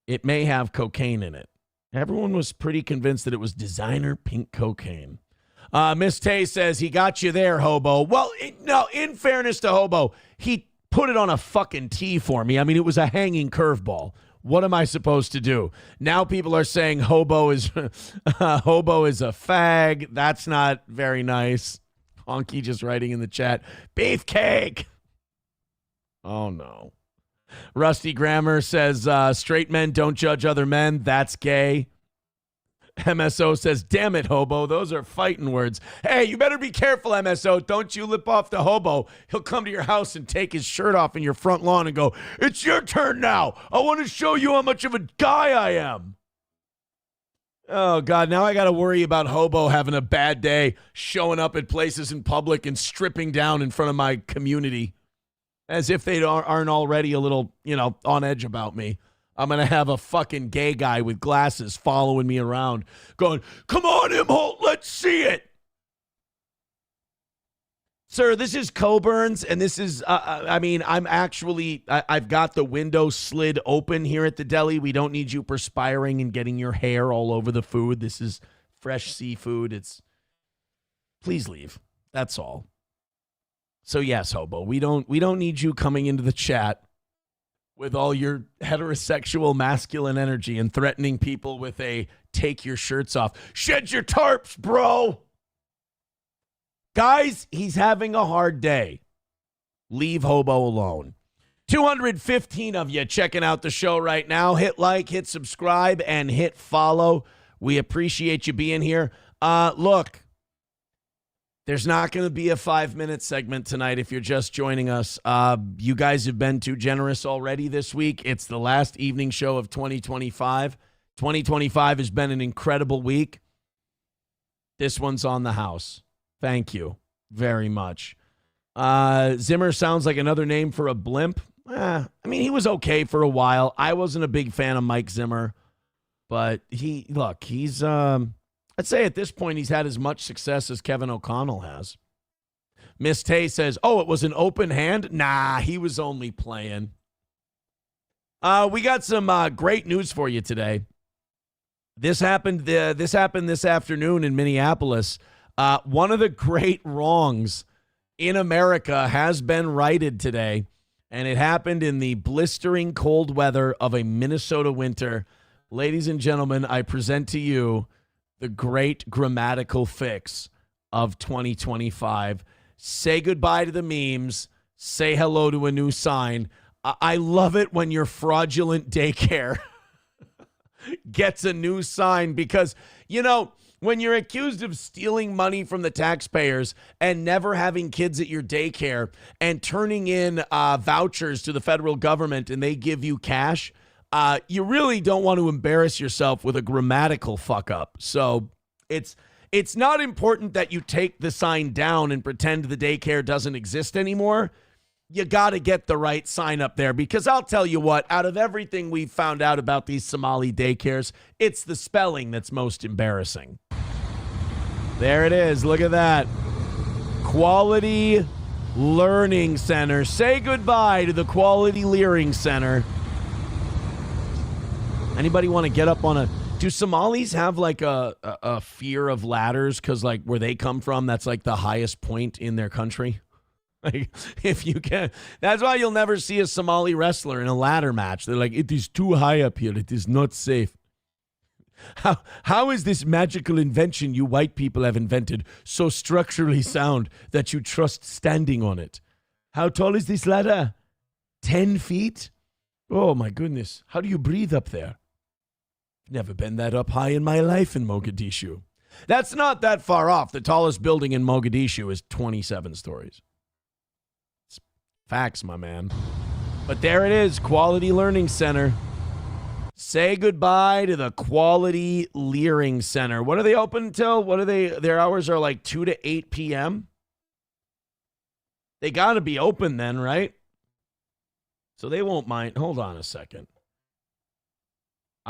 H: It may have cocaine in it. Everyone was pretty convinced that it was designer pink cocaine. Miss Tay says he got you there, Hobo. Well, no, in fairness to Hobo, he put it on a fucking tee for me. I mean, it was a hanging curveball. What am I supposed to do? Now people are saying Hobo is Hobo is a fag. That's not very nice. Honky just writing in the chat, beefcake. Oh, no. Rusty Grammar says, straight men don't judge other men. That's gay. MSO says, damn it, Hobo. Those are fighting words. Hey, you better be careful, MSO. Don't you lip off the Hobo. He'll come to your house and take his shirt off in your front lawn and go, it's your turn now. I want to show you how much of a guy I am. Oh, God, now I got to worry about Hobo having a bad day, showing up at places in public and stripping down in front of my community as if they aren't already a little, on edge about me. I'm going to have a fucking gay guy with glasses following me around going, come on, Imholt, let's see it. Sir, this is Coburn's, and this is, I've got the window slid open here at the deli. We don't need you perspiring and getting your hair all over the food. This is fresh seafood. Please leave. That's all. So yes, Hobo, we don't need you coming into the chat with all your heterosexual masculine energy and threatening people with a take your shirts off. Shed your tarps, bro. Guys, he's having a hard day. Leave Hobo alone. 215 of you checking out the show right now. Hit like, hit subscribe, and hit follow. We appreciate you being here. Look, there's not going to be a 5-minute segment tonight if you're just joining us. You guys have been too generous already this week. It's the last evening show of 2025. 2025 has been an incredible week. This one's on the house. Thank you very much. Zimmer sounds like another name for a blimp. He was okay for a while. I wasn't a big fan of Mike Zimmer, but he's I'd say at this point he's had as much success as Kevin O'Connell has. Miss Tay says, oh, it was an open hand? Nah, he was only playing. We got some great news for you today. This happened this afternoon in Minneapolis. One of the great wrongs in America has been righted today, and it happened in the blistering cold weather of a Minnesota winter. Ladies and gentlemen, I present to you the great grammatical fix of 2025. Say goodbye to the memes. Say hello to a new sign. I love it when your fraudulent daycare gets a new sign because, when you're accused of stealing money from the taxpayers and never having kids at your daycare and turning in vouchers to the federal government and they give you cash, you really don't want to embarrass yourself with a grammatical fuck up. So it's not important that you take the sign down and pretend the daycare doesn't exist anymore. You got to get the right sign up there because I'll tell you what, out of everything we've found out about these Somali daycares, it's the spelling that's most embarrassing. There it is. Look at that. Quality Learning Center. Say goodbye to the Quality Learning Center. Anybody want to get up on do Somalis have like a fear of ladders? Because like where they come from, that's like the highest point in their country. Like if you can, that's why you'll never see a Somali wrestler in a ladder match. They're like, it is too high up here. It is not safe. How is this magical invention you white people have invented so structurally sound that you trust standing on it? How tall is this ladder? 10 feet? Oh my goodness. How do you breathe up there? Never been that up high in my life in Mogadishu. That's not that far off. The tallest building in Mogadishu is 27 stories. It's facts, my man. But there it is, Quality Learning Center. Say goodbye to the Quality Learning Center. What are they open until? What are they? Their hours are like 2 to 8 p.m.? They got to be open then, right? So they won't mind. Hold on a second.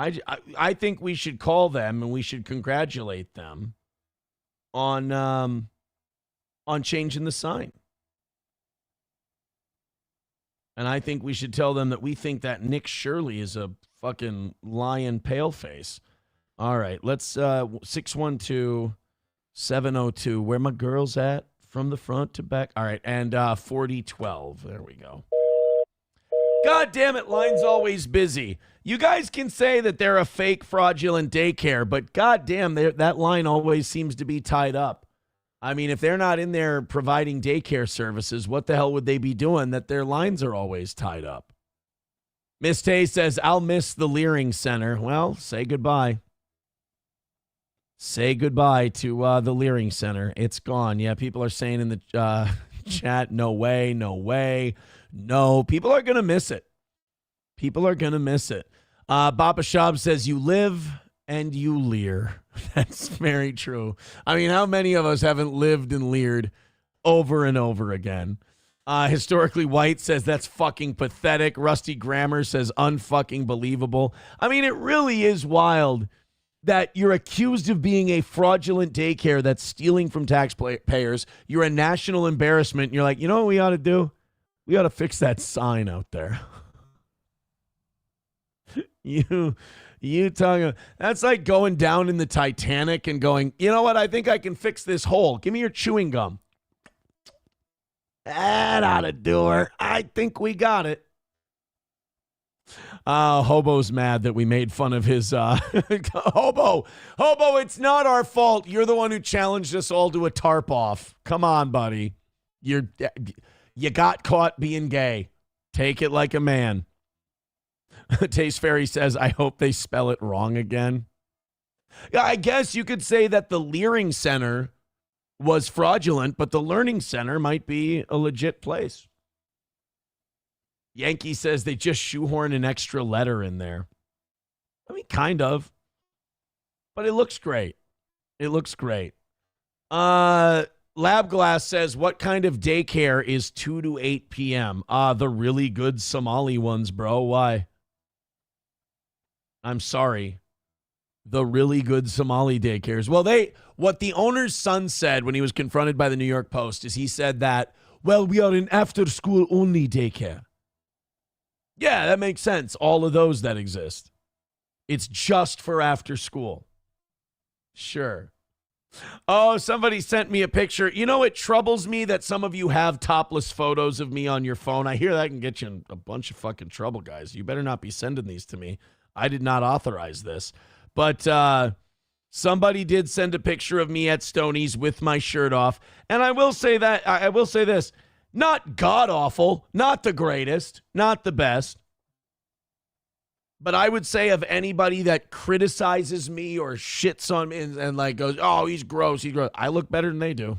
H: I think we should call them and we should congratulate them on changing the sign. And I think we should tell them that we think that Nick Shirley is a fucking lion paleface. All right, let's 612 702. Where my girls at? From the front to back. All right. And 4012. There we go. God damn it. Line's always busy. You guys can say that they're a fake fraudulent daycare, but god damn, that line always seems to be tied up. I mean, if they're not in there providing daycare services, what the hell would they be doing that their lines are always tied up? Miss Tay says, I'll miss the Leering Center. Well, say goodbye. Say goodbye to the Leering Center. It's gone. Yeah, people are saying in the chat, no way, no way. No, people are going to miss it. People are going to miss it. Baba Shab says, you live and you leer. That's very true. I mean, how many of us haven't lived and leered over and over again? Historically White says, that's fucking pathetic. Rusty Grammar says, unfucking believable. I mean, it really is wild that you're accused of being a fraudulent daycare that's stealing from taxpayers. You're a national embarrassment. And you're like, you know what we ought to do? We ought to fix that sign out there. You talking? That's like going down in the Titanic and going, you know what? I think I can fix this hole. Give me your chewing gum. That ought to do her. I think we got it. Hobo's mad that we made fun of his Hobo, it's not our fault. You're the one who challenged us all to a tarp off. Come on, buddy. You got caught being gay. Take it like a man. Taste Fairy says, I hope they spell it wrong again. Yeah, I guess you could say that the Leering Center was fraudulent, but the Learning Center might be a legit place. Yankee says they just shoehorn an extra letter in there. I mean, kind of. But it looks great. It looks great. Lab Glass says, what kind of daycare is 2 to 8 p.m.? The really good Somali ones, bro. Why? I'm sorry. The really good Somali daycares. Well, what the owner's son said when he was confronted by the New York Post is he said that, well, we are an after-school only daycare. Yeah, that makes sense. All of those that exist. It's just for after school. Sure. Oh, somebody sent me a picture. You know, it troubles me that some of you have topless photos of me on your phone. I hear that can get you in a bunch of fucking trouble, guys. You better not be sending these to me. I did not authorize this. But somebody did send a picture of me at Stoney's with my shirt off. And I will say that, I will say this. Not god-awful, not the greatest, not the best. But I would say of anybody that criticizes me or shits on me and like goes, oh, he's gross, I look better than they do.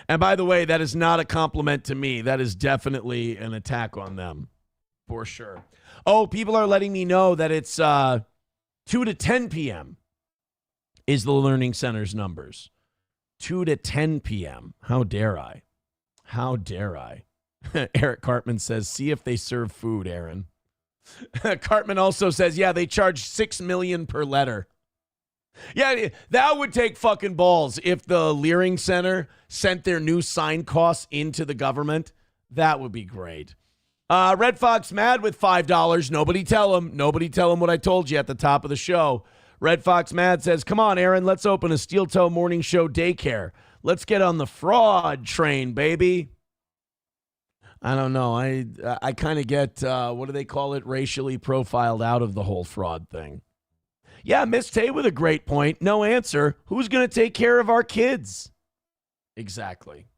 H: And by the way, that is not a compliment to me. That is definitely an attack on them, for sure. Oh, people are letting me know that it's 2 to 10 p.m. is the Learning Center's numbers. 2 to 10 p.m. How dare I? How dare I? Eric Cartman says, see if they serve food, Aaron. Cartman also says, yeah, they charge $6 million per letter. Yeah, that would take fucking balls if the Leering Center sent their new sign costs into the government. That would be great. Red Fox Mad with $5. Nobody tell him what I told you at the top of the show. Red Fox Mad says, come on, Aaron, let's open a Steel Toe Morning Show daycare. Let's get on the fraud train, baby. I don't know. I kind of get, what do they call it, racially profiled out of the whole fraud thing. Yeah, Miss Tay with a great point. No answer. Who's going to take care of our kids? Exactly.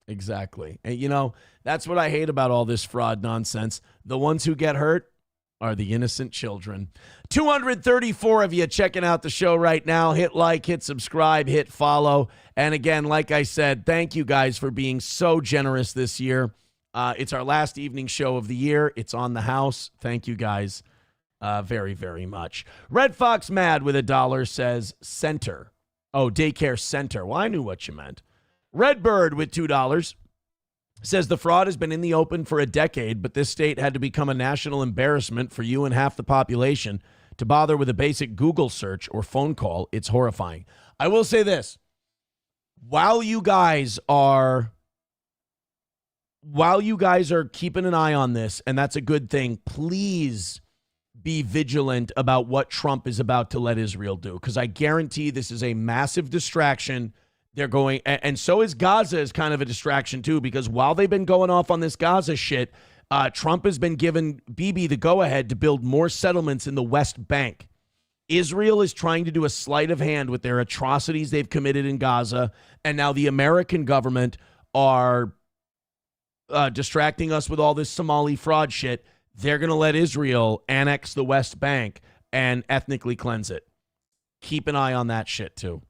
H: And, you know, that's what I hate about all this fraud nonsense. The ones who get hurt are the innocent children. 234 of you checking out the show right now. Hit like, hit subscribe, hit follow. And again, like I said, thank you guys for being so generous this year. It's our last evening show of the year. It's on the house. Thank you guys very, very much. Red Fox Mad with $1 says center. Oh, daycare center. Well, I knew what you meant. Redbird with $2 says the fraud has been in the open for a decade, but this state had to become a national embarrassment for you and half the population to bother with a basic Google search or phone call. It's horrifying. I will say this. While you guys are keeping an eye on this, and that's a good thing, please be vigilant about what Trump is about to let Israel do, because I guarantee this is a massive distraction. They're going, and so is Gaza is kind of a distraction too, because while they've been going off on this Gaza shit, Trump has been giving Bibi the go-ahead to build more settlements in the West Bank. Israel is trying to do a sleight of hand with their atrocities they've committed in Gaza, and now the American government are distracting us with all this Somali fraud shit. They're going to let Israel annex the West Bank and ethnically cleanse it. Keep an eye on that shit, too.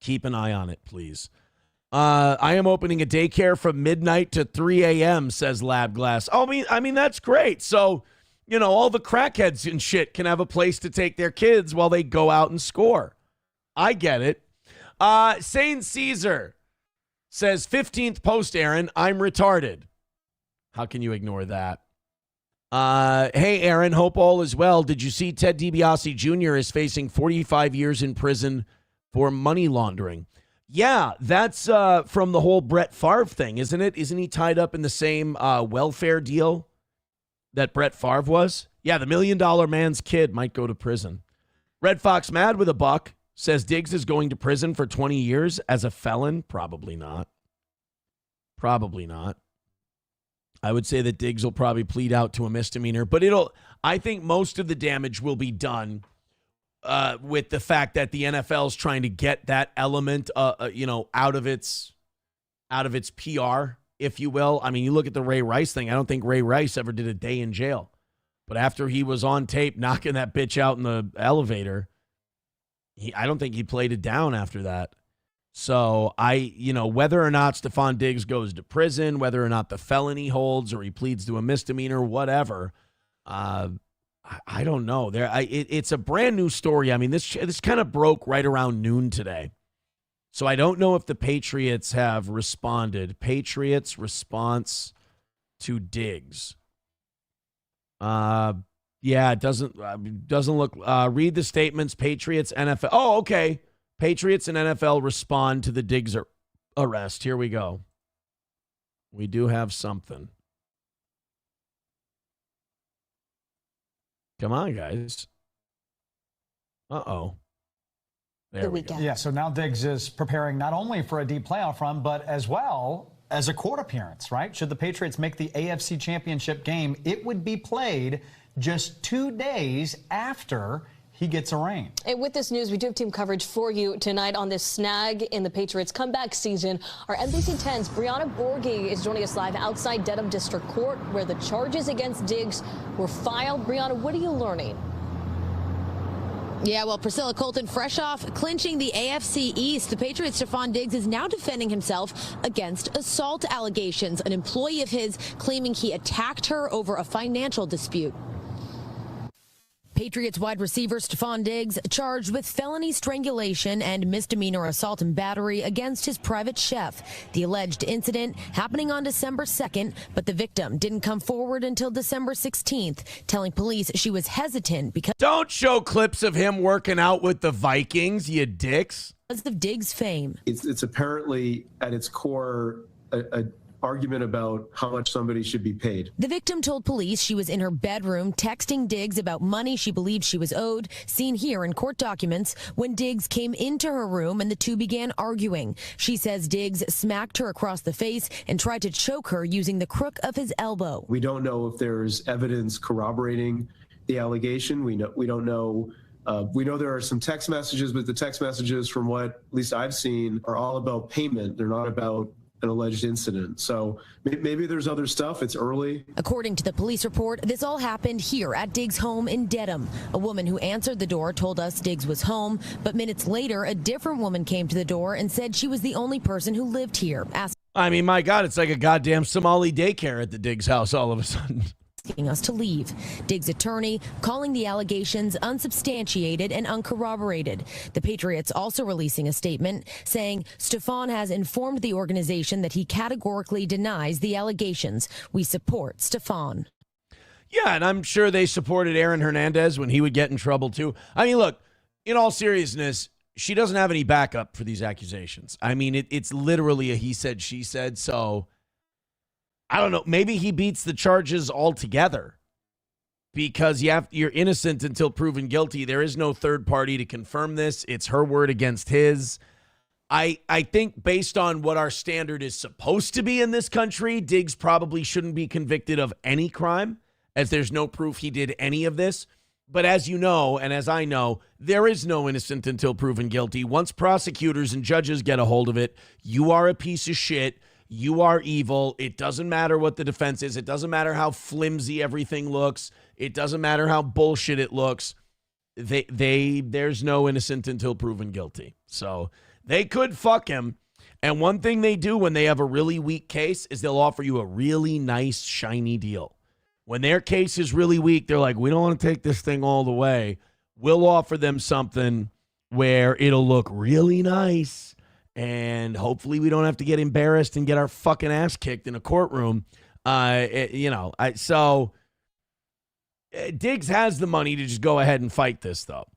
H: Keep an eye on it, please. I am opening a daycare from midnight to 3 a.m., says Lab Glass. Oh, I mean, that's great. So, you know, all the crackheads and shit can have a place to take their kids while they go out and score. I get it. Saint Caesar says, 15th post, Aaron, I'm retarded. How can you ignore that? Hey, Aaron, hope all is well. Did you see Ted DiBiase Jr. is facing 45 years in prison for money laundering? Yeah, that's from the whole Brett Favre thing, isn't it? Isn't he tied up in the same welfare deal that Brett Favre was? Yeah, the $1 Million Man's kid might go to prison. Red Fox Mad with a buck says Diggs is going to prison for 20 years as a felon. Probably not. Probably not. I would say that Diggs will probably plead out to a misdemeanor, but I think most of the damage will be done with the fact that the NFL is trying to get that element, out of its PR, if you will. I mean, you look at the Ray Rice thing. I don't think Ray Rice ever did a day in jail, but after he was on tape knocking that bitch out in the elevator, I don't think he played it down after that. So whether or not Stefon Diggs goes to prison, whether or not the felony holds or he pleads to a misdemeanor, whatever, I don't know. It's a brand new story. I mean, this kind of broke right around noon today. So I don't know if the Patriots have responded. Patriots response to Diggs. Yeah, it doesn't look. Read the statements. Patriots, NFL. Oh, okay. Patriots and NFL respond to the Diggs arrest. Here we go. We do have something. Come on, guys. Uh-oh. There we go.
M: Yeah, so now Diggs is preparing not only for a deep playoff run, but as well as a court appearance, right? Should the Patriots make the AFC Championship game, it would be played just 2 days after he gets arraigned.
N: And with this news, we do have team coverage for you tonight on this snag in the Patriots comeback season. Our NBC 10's Brianna Borghi is joining us live outside Dedham District Court, where the charges against Diggs were filed. Brianna, what are you learning?
B: Yeah, well, Priscilla Colton, fresh off clinching the AFC East, the Patriots' Stefon Diggs is now defending himself against assault allegations. An employee of his claiming he attacked her over a financial dispute. Patriots wide receiver Stefon Diggs charged with felony strangulation and misdemeanor assault and battery against his private chef. The alleged incident happening on December 2nd, but the victim didn't come forward until December 16th, telling police she was hesitant because...
H: Don't show clips of him working out with the Vikings, you dicks.
B: Because of Diggs' fame.
O: It's apparently at its core a argument about how much somebody should be paid.
B: The victim told police she was in her bedroom texting Diggs about money she believed she was owed, seen here in court documents, when Diggs came into her room and the two began arguing. She says Diggs smacked her across the face and tried to choke her using the crook of his elbow.
O: We don't know if there's evidence corroborating the allegation. We don't know. We know there are some text messages, but the text messages, from what at least I've seen, are all about payment. They're not about an alleged incident. So maybe there's other stuff. It's early.
B: According to the police report, this all happened here at Diggs' home in Dedham. A woman who answered the door told us Diggs was home, but minutes later, a different woman came to the door and said she was the only person who lived here.
H: I mean, my God, it's like a goddamn Somali daycare at the Diggs house all of a sudden.
B: Asking us to leave. Diggs' attorney calling the allegations unsubstantiated and uncorroborated. The Patriots also releasing a statement saying Stefon has informed the organization that he categorically denies the allegations. We support Stefon.
H: Yeah, and I'm sure they supported Aaron Hernandez when he would get in trouble too. I mean, look, in all seriousness, she doesn't have any backup for these accusations. I mean, it's literally a he said, she said, so I don't know. Maybe he beats the charges altogether. because you're innocent until proven guilty. There is no third party to confirm this. It's her word against his. I think based on what our standard is supposed to be in this country, Diggs probably shouldn't be convicted of any crime, as there's no proof he did any of this. But as you know, and as I know, there is no innocent until proven guilty. Once prosecutors and judges get a hold of it, you are a piece of shit. You are evil. It doesn't matter what the defense is. It doesn't matter how flimsy everything looks. It doesn't matter how bullshit it looks. There's no innocent until proven guilty. So they could fuck him. And one thing they do when they have a really weak case is they'll offer you a really nice, shiny deal. When their case is really weak, they're like, we don't want to take this thing all the way. We'll offer them something where it'll look really nice, and hopefully we don't have to get embarrassed and get our fucking ass kicked in a courtroom. So Diggs has the money to just go ahead and fight this, though.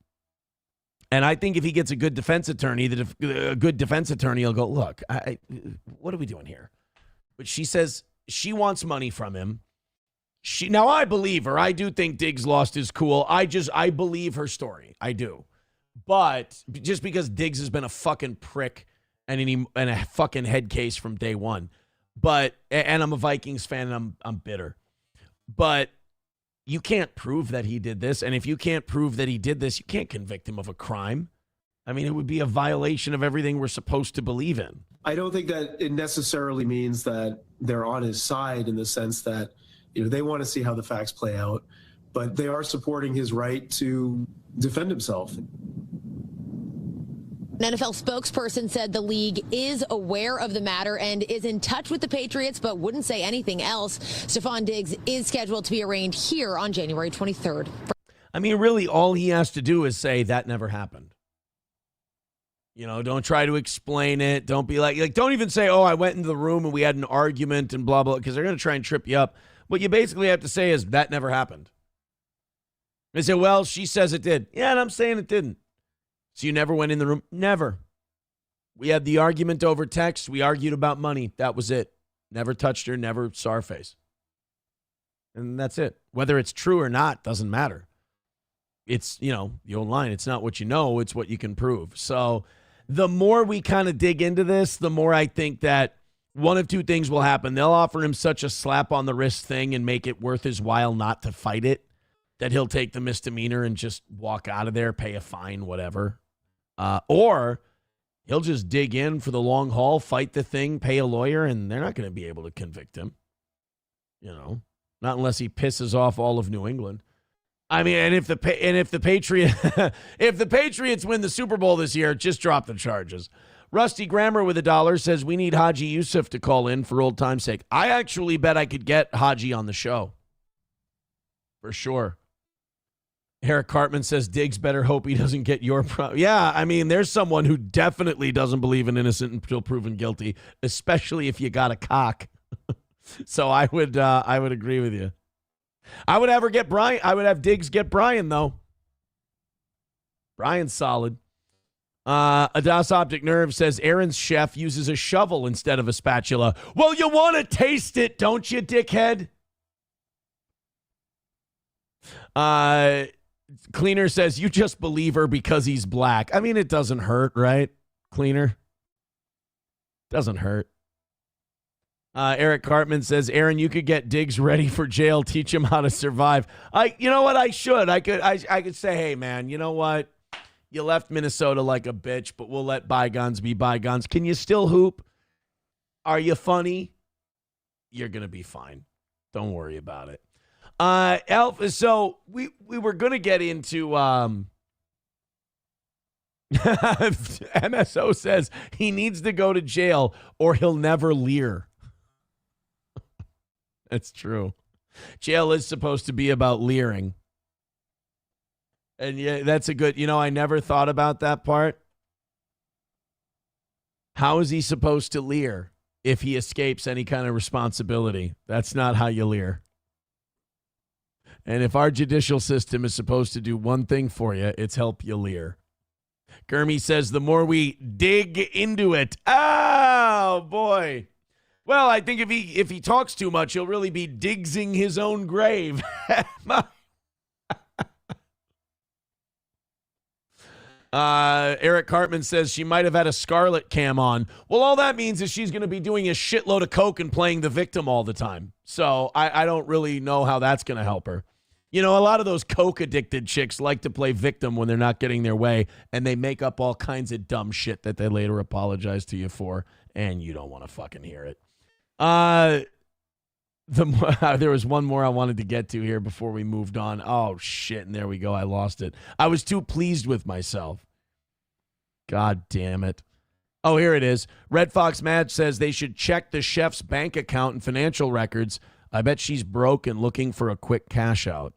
H: And I think if he gets a good defense attorney, will go, look, what are we doing here? But she says she wants money from him. Now, I believe her. I do think Diggs lost his cool. I believe her story. I do. But just because Diggs has been a fucking prick and a fucking head case from day one. And I'm a Vikings fan and I'm bitter. But you can't prove that he did this. And if you can't prove that he did this, you can't convict him of a crime. I mean, it would be a violation of everything we're supposed to believe in.
O: I don't think that it necessarily means that they're on his side in the sense that, they want to see how the facts play out, but they are supporting his right to defend himself.
B: An NFL spokesperson said the league is aware of the matter and is in touch with the Patriots, but wouldn't say anything else. Stefon Diggs is scheduled to be arraigned here on January 23rd.
H: I mean, really, all he has to do is say that never happened. Don't try to explain it. Don't be like, don't even say, oh, I went into the room and we had an argument and blah, blah, because they're going to try and trip you up. What you basically have to say is that never happened. They say, well, she says it did. Yeah, and I'm saying it didn't. So you never went in the room? Never. We had the argument over text. We argued about money. That was it. Never touched her, never saw her face. And that's it. Whether it's true or not doesn't matter. It's, the old line, it's not what you know, it's what you can prove. So the more we kind of dig into this, the more I think that one of two things will happen. They'll offer him such a slap on the wrist thing and make it worth his while not to fight it, that he'll take the misdemeanor and just walk out of there, pay a fine, whatever. Or he'll just dig in for the long haul, fight the thing, pay a lawyer, and they're not going to be able to convict him. Not unless he pisses off all of New England. I mean, and if the Patriots win the Super Bowl this year, just drop the charges. Rusty Grammer with $1 says we need Haji Yusuf to call in for old time's sake. I actually bet I could get Haji on the show. For sure. Eric Cartman says Diggs better hope he doesn't get your Yeah, I mean, there's someone who definitely doesn't believe in innocent until proven guilty, especially if you got a cock. So I would agree with you. I would have Diggs get Brian, though. Brian's solid. Adas Optic Nerve says Aaron's chef uses a shovel instead of a spatula. Well, you want to taste it, don't you, dickhead? Cleaner says you just believe her because he's black. I mean, it doesn't hurt, right? Cleaner. Doesn't hurt. Eric Cartman says, Aaron, you could get Diggs ready for jail. Teach him how to survive. You know what? I should. I could say, hey, man, you know what? You left Minnesota like a bitch, but we'll let bygones be bygones. Can you still hoop? Are you funny? You're going to be fine. Don't worry about it. Alpha, so we were going to get into MSO says he needs to go to jail or he'll never leer. That's true. Jail is supposed to be about leering. And yeah, that's a good, I never thought about that part. How is he supposed to leer if he escapes any kind of responsibility? That's not how you leer. And if our judicial system is supposed to do one thing for you, it's help you leer. Gurmy says the more we dig into it. Oh, boy. Well, I think if he talks too much, he'll really be DIGGSing his own grave. Eric Cartman says she might have had a Scarlet cam on. Well, all that means is she's going to be doing a shitload of coke and playing the victim all the time. So I don't really know how that's going to help her. You know, a lot of those coke-addicted chicks like to play victim when they're not getting their way, and they make up all kinds of dumb shit that they later apologize to you for, and you don't want to fucking hear it. There was one more I wanted to get to here before we moved on. Oh, shit, and there we go. I lost it. I was too pleased with myself. God damn it. Oh, here it is. Red Fox Madge says they should check the chef's bank account and financial records. I bet she's broke and looking for a quick cash out.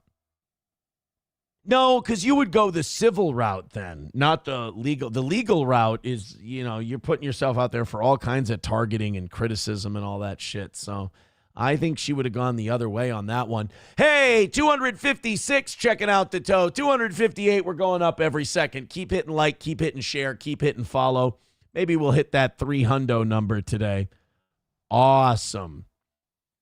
H: No, because you would go the civil route then, not the legal. The legal route is, you know, you're putting yourself out there for all kinds of targeting and criticism and all that shit. So I think she would have gone the other way on that one. Hey, 256 checking out the toe. 258, we're going up every second. Keep hitting like, keep hitting share, keep hitting follow. Maybe we'll hit that 300 number today. Awesome.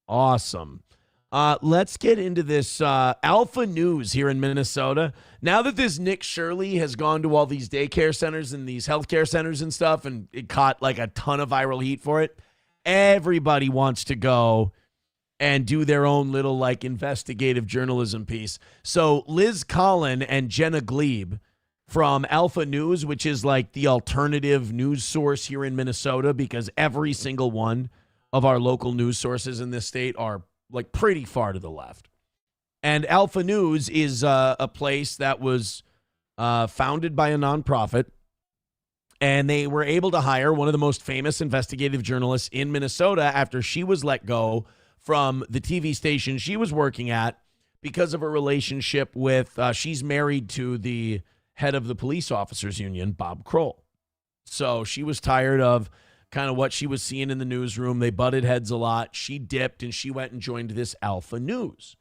H: Awesome. Let's get into this Alpha News here in Minnesota. Now that this Nick Shirley has gone to all these daycare centers and these healthcare centers and stuff, and it caught like a ton of viral heat for it, everybody wants to go and do their own little like investigative journalism piece. So Liz Collin and Jenna Glebe from Alpha News, which is like the alternative news source here in Minnesota, because every single one of our local news sources in this state are like pretty far to the left. And Alpha News is a place that was founded by a nonprofit, and they were able to hire one of the most famous investigative journalists in Minnesota after she was let go from the TV station she was working at because of a relationship with, she's married to the head of the police officers union, Bob Kroll. So she was tired of kind of what she was seeing in the newsroom. They butted heads a lot. She dipped and she went and joined this Alpha News,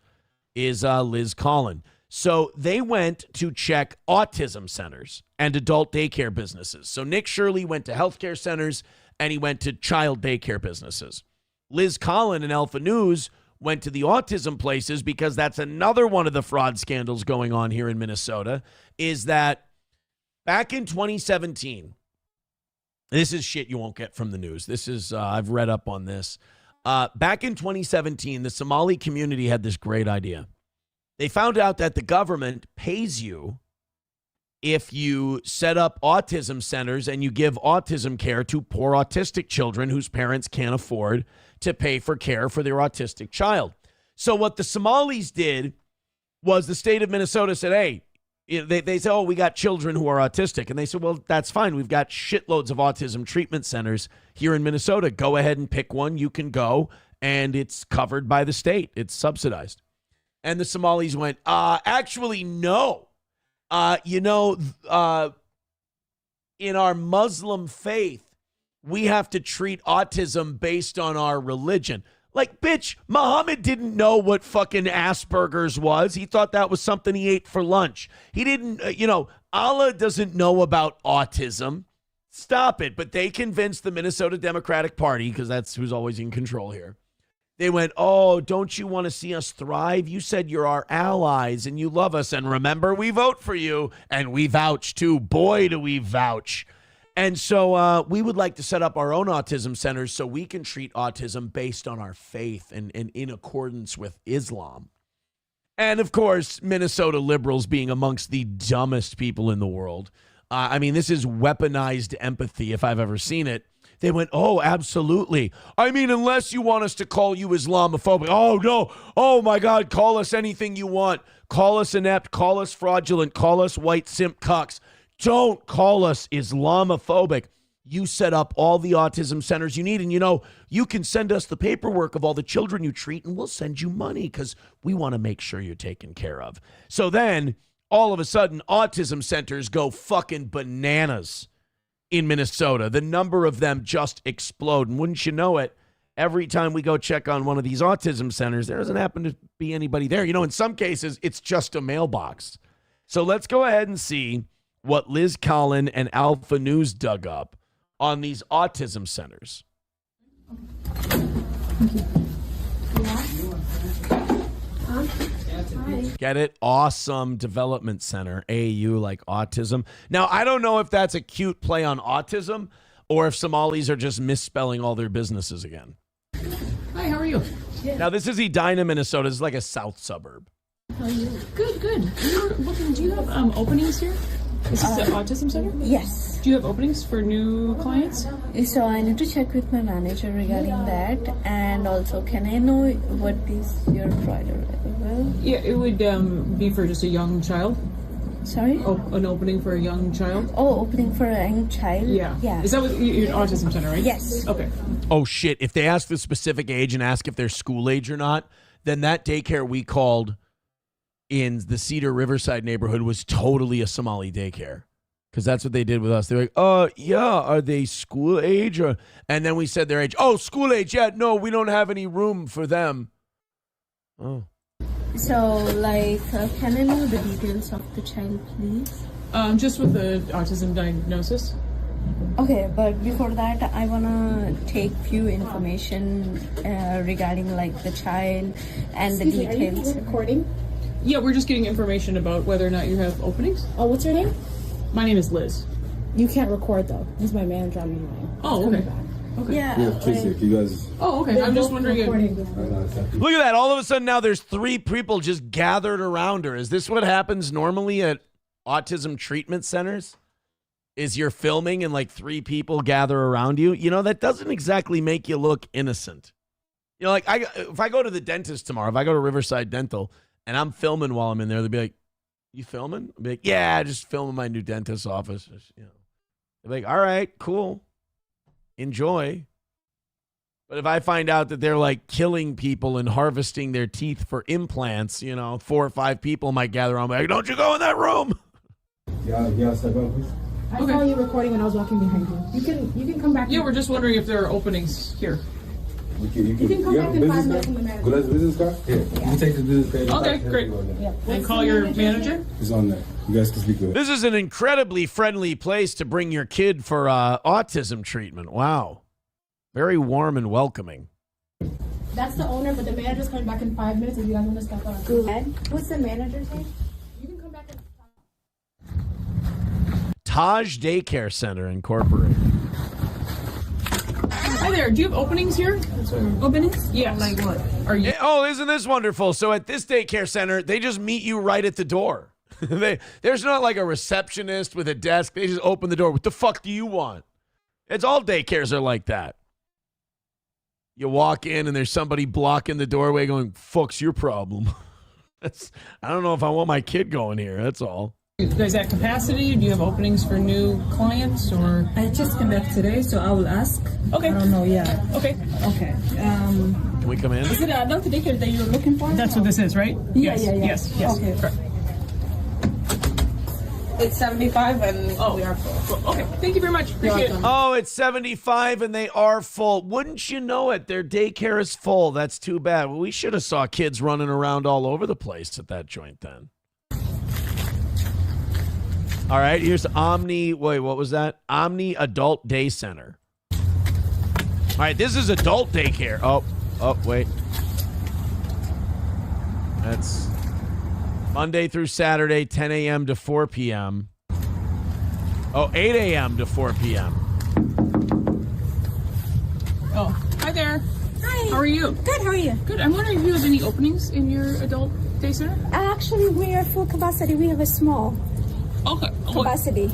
H: is Liz Collin. So they went to check autism centers and adult daycare businesses. So Nick Shirley went to healthcare centers and he went to child daycare businesses. Liz Collin and Alpha News went to the autism places because that's another one of the fraud scandals going on here in Minnesota, is that back in 2017, this is shit you won't get from the news. This is, I've read up on this. Back in 2017, the Somali community had this great idea. They found out that the government pays you if you set up autism centers and you give autism care to poor autistic children whose parents can't afford to pay for care for their autistic child. So what the Somalis did was the state of Minnesota said, hey, they said, oh, we got children who are autistic. And they said, well, that's fine. We've got shitloads of autism treatment centers here in Minnesota. Go ahead and pick one. You can go, and it's covered by the state. It's subsidized. And the Somalis went, actually, no. In our Muslim faith, we have to treat autism based on our religion. Like, bitch, Muhammad didn't know what fucking Asperger's was. He thought that was something he ate for lunch. He didn't, Allah doesn't know about autism. Stop it. But they convinced the Minnesota Democratic Party, because that's who's always in control here. They went, oh, don't you want to see us thrive? You said you're our allies and you love us. And remember, we vote for you and we vouch too. Boy, do we vouch. And so we would like to set up our own autism centers so we can treat autism based on our faith and in accordance with Islam. And, of course, Minnesota liberals being amongst the dumbest people in the world. This is weaponized empathy if I've ever seen it. They went, oh, absolutely. Unless you want us to call you Islamophobic. Oh, no. Oh, my God. Call us anything you want. Call us inept. Call us fraudulent. Call us white simp cucks. Don't call us Islamophobic. You set up all the autism centers you need. And, you can send us the paperwork of all the children you treat, and we'll send you money because we want to make sure you're taken care of. So then, all of a sudden, autism centers go fucking bananas in Minnesota. The number of them just explode. And wouldn't you know it, every time we go check on one of these autism centers, there doesn't happen to be anybody there. In some cases, it's just a mailbox. So let's go ahead and see what Liz Collin and Alpha News dug up on these autism centers. Get it? Awesome Development Center, AU, like autism. Now, I don't know if that's a cute play on autism or if Somalis are just misspelling all their businesses again.
P: Hi, how are you?
H: Now, this is Edina, Minnesota. This is like a south suburb.
P: How are you? Good, good. Do you have openings here? Is this the Autism Center?
Q: Yes.
P: Do you have openings for new clients?
Q: So I need to check with my manager regarding that, and also can I know what is your provider? Well,
P: Yeah, it would be for just a young child.
Q: Sorry?
P: Oh, an opening for a young child?
Q: Oh, opening for a young child?
P: Yeah.
Q: Yeah.
P: Is that what your Autism Center, right?
Q: Yes.
P: Okay.
H: Oh, shit. If they ask the specific age and ask if they're school age or not, then that daycare we called in the Cedar Riverside neighborhood was totally a Somali daycare. Because that's what they did with us. They're like, yeah, are they school age? And then we said their age. Oh, school age. Yeah, no, we don't have any room for them. Oh.
Q: So, like, can I know the details of the child, please?
P: Just with the autism diagnosis.
Q: Okay, but before that, I wanna take few information regarding like the child and the details.
P: Recording? Yeah, we're just getting information about whether or not you have openings.
R: Oh, what's your name?
P: My name is Liz.
R: You can't record though. He's my manager on meeting.
P: Oh, okay.
R: Okay.
Q: Yeah.
K: Please, you guys.
P: Oh, okay. I'm just wondering.
H: Look at that. All of a sudden now there's 3 people just gathered around her. Is this what happens normally at autism treatment centers? Is you're filming and like 3 people gather around you? You know, that doesn't exactly make you look innocent. You know, like if I go to the dentist tomorrow, if I go to Riverside Dental and I'm filming while I'm in there, they'll be like, you filming? I'll be like, yeah, just filming my new dentist's office. Just, you know. They're like, all right, cool. Enjoy. But if I find out that they're like killing people and harvesting their teeth for implants, you know, 4 or 5 people might gather around, like, don't you go in that room.
K: Yeah, step up, please.
R: I saw you recording when I was walking behind you. You can come back.
P: Yeah, we're just wondering if there are openings here.
R: You can come back in 5 minutes from the manager.
K: Go to business card? Here. You can take the business card.
P: Okay, great. And call your manager?
K: It's on there. You guys can speak with it.
H: This is an incredibly friendly place to bring your kid for autism treatment. Wow. Very warm and welcoming.
R: That's the owner, but the manager's coming back in 5 minutes if you guys want to step on.
Q: Good. What's the manager's name?
R: You can come back and
H: Taj Daycare Center Incorporated.
P: Hi there. Do you have openings here?
R: openings?
P: Yes.
R: Like what?
P: Are you?
H: Oh, isn't this wonderful? So at this daycare center, they just meet you right at the door. There's not like a receptionist with a desk. They just open the door. What the fuck do you want? It's all daycares are like that. You walk in and there's somebody blocking the doorway going, fuck's your problem? I don't know if I want my kid going here. That's all.
P: Is that capacity? Do you have openings for new clients or?
R: I just came back today, so I will ask.
P: Okay.
R: I don't know yet.
P: Okay.
R: Okay.
H: Can we come in?
R: Is it a adult daycare that you're looking for?
P: That's what this is, right?
R: Yeah,
P: Yes.
R: yeah.
P: Yes. Yes.
R: Okay.
P: Correct.
R: It's 75 and
P: we are full. Okay. Thank you very much. Appreciate it.
H: Oh, it's 75 and they are full. Wouldn't you know it? Their daycare is full. That's too bad. Well, we should have saw kids running around all over the place at that joint then. All right, here's Omni. Wait, what was that? Omni Adult Day Center. All right, this is adult daycare. Oh, wait. That's Monday through Saturday, 10 a.m. to 4 p.m. Oh, 8 a.m. to 4 p.m.
P: Oh, hi there.
Q: Hi.
P: How are you?
Q: Good, how are you?
P: Good. I'm wondering if you have any openings in your adult day center?
Q: Actually, we are full capacity. We have a small capacity.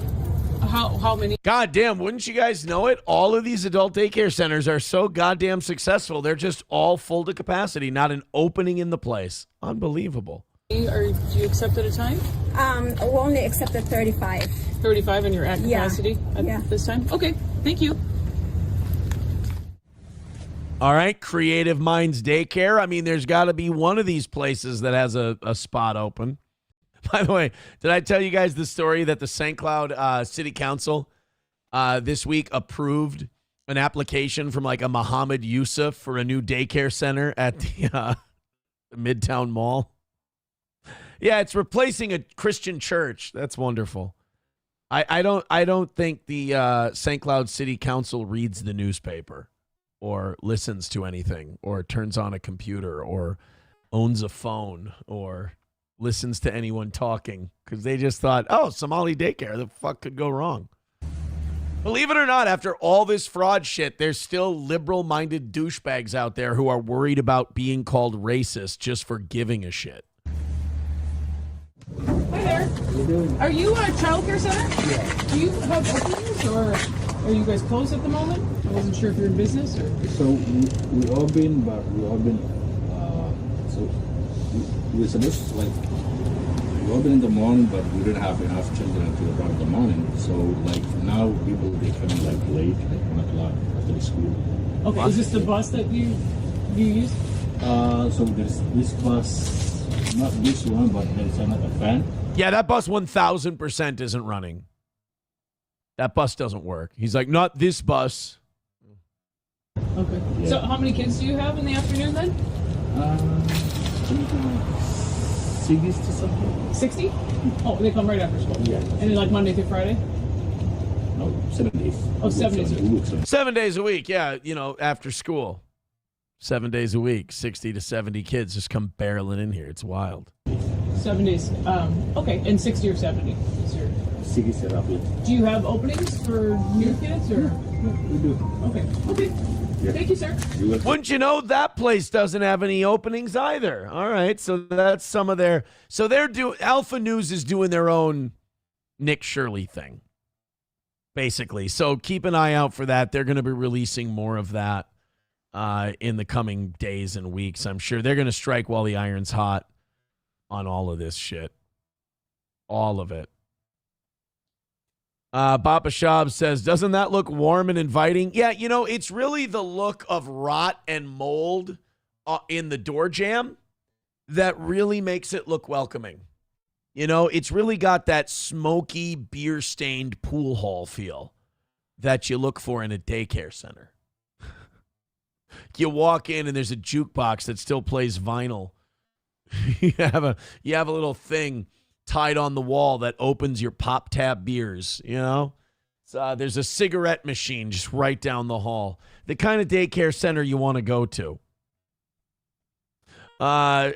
P: How many?
H: God damn, wouldn't you guys know it? All of these adult daycare centers are so goddamn successful. They're just all full to capacity, not an opening in the place. Unbelievable.
P: Do you accept at a time?
Q: We only accepted 35.
P: 35 and you're at capacity at this time? Okay, thank you.
H: All right, Creative Minds Daycare. I mean, there's got to be one of these places that has a spot open. By the way, did I tell you guys the story that the St. Cloud City Council this week approved an application from like a Muhammad Yusuf for a new daycare center at the Midtown Mall? Yeah, it's replacing a Christian church. That's wonderful. I don't think the St. Cloud City Council reads the newspaper or listens to anything or turns on a computer or owns a phone or listens to anyone talking because they just thought, oh, Somali daycare, the fuck could go wrong? Believe it or not, after all this fraud shit, there's still liberal-minded douchebags out there who are worried about being called racist just for giving a shit.
P: Hi there. Are you a childcare center? Yeah. Do you have openings, or are you guys closed at the moment? I wasn't sure if you're in business or.
S: So we all been, but we all been. So we're supposed to, like, we all been in the morning, but we didn't have enough children until around the morning. So like now people they coming like late, like 1 o'clock after the school.
P: Okay. Is this the bus that you use?
S: So there's this bus, not this one, but there's another fan.
H: Yeah, that bus 1,000% isn't running. That bus doesn't work. He's like, not this bus.
P: Okay. Yeah. So how many kids do you have in the afternoon then?
S: 60 to something.
P: 60? Oh, they come right after school?
S: Yeah.
P: And like Monday through Friday?
S: No, 7 days.
P: Oh, 7 days a week.
H: 7 days a week, yeah, after school. 7 days a week, 60 to 70 kids just come barreling in here. It's wild.
P: 7 days. Okay, and 60 or 70 is your...
S: 60 roughly.
P: Do you have openings for new kids, or...?
S: We do.
P: Okay. Yeah. Thank you, sir.
H: Wouldn't you know that place doesn't have any openings either? All right, so that's some of their... So Alpha News is doing their own Nick Shirley thing, basically. So keep an eye out for that. They're going to be releasing more of that in the coming days and weeks. I'm sure they're going to strike while the iron's hot on all of this shit. All of it. Papa Shab says, doesn't that look warm and inviting? Yeah, it's really the look of rot and mold in the door jamb that really makes it look welcoming. It's really got that smoky, beer-stained pool hall feel that you look for in a daycare center. You walk in and there's a jukebox that still plays vinyl. You have a little thing tied on the wall that opens your pop tab beers, So there's a cigarette machine just right down the hall. The kind of daycare center you want to go to.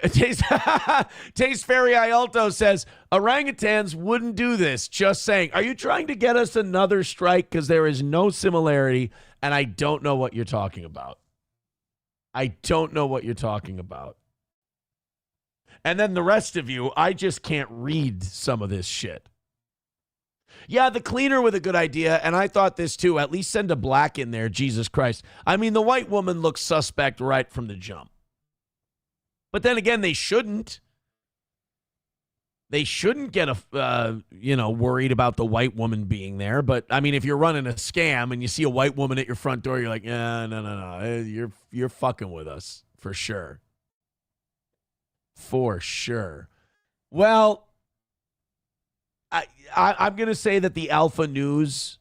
H: Taste Fairy Ialto says, orangutans wouldn't do this. Just saying. Are you trying to get us another strike? Because there is no similarity, and I don't know what you're talking about. And then the rest of you, I just can't read some of this shit. Yeah, the cleaner with a good idea, and I thought this too. At least send a black in there, Jesus Christ. I mean, the white woman looks suspect right from the jump. But then again, they shouldn't. They shouldn't get worried about the white woman being there. But I mean, if you're running a scam and you see a white woman at your front door, you're like, no, you're fucking with us for sure. For sure. Well, I'm going to say that the Alpha News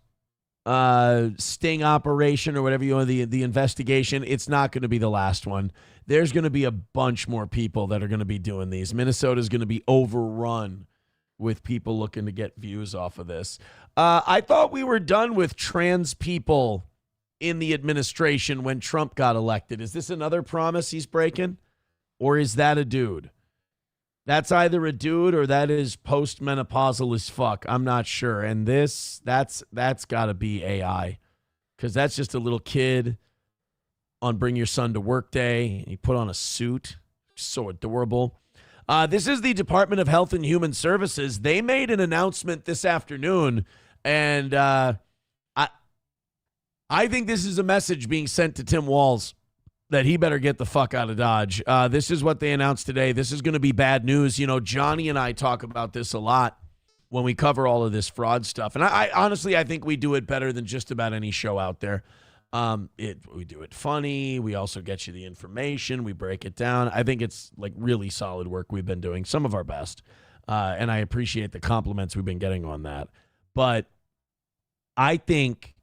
H: sting operation or whatever you want, the investigation, it's not going to be the last one. There's going to be a bunch more people that are going to be doing these. Minnesota's going to be overrun with people looking to get views off of this. I thought we were done with trans people in the administration when Trump got elected. Is this another promise he's breaking? Or is that a dude? That's either a dude or that is postmenopausal as fuck. I'm not sure. And that's got to be AI, because that's just a little kid on Bring Your Son to Work Day. He put on a suit. So adorable. This is the Department of Health and Human Services. They made an announcement this afternoon, and I think this is a message being sent to Tim Walz that he better get the fuck out of Dodge. This is what they announced today. This is going to be bad news. Johnny and I talk about this a lot when we cover all of this fraud stuff. And I honestly, I think we do it better than just about any show out there. We do it funny. We also get you the information. We break it down. I think it's like really solid work we've been doing, some of our best. And I appreciate the compliments we've been getting on that. But I think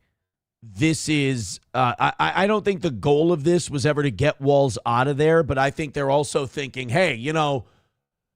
H: this is, I don't think the goal of this was ever to get Walz out of there, but I think they're also thinking, hey,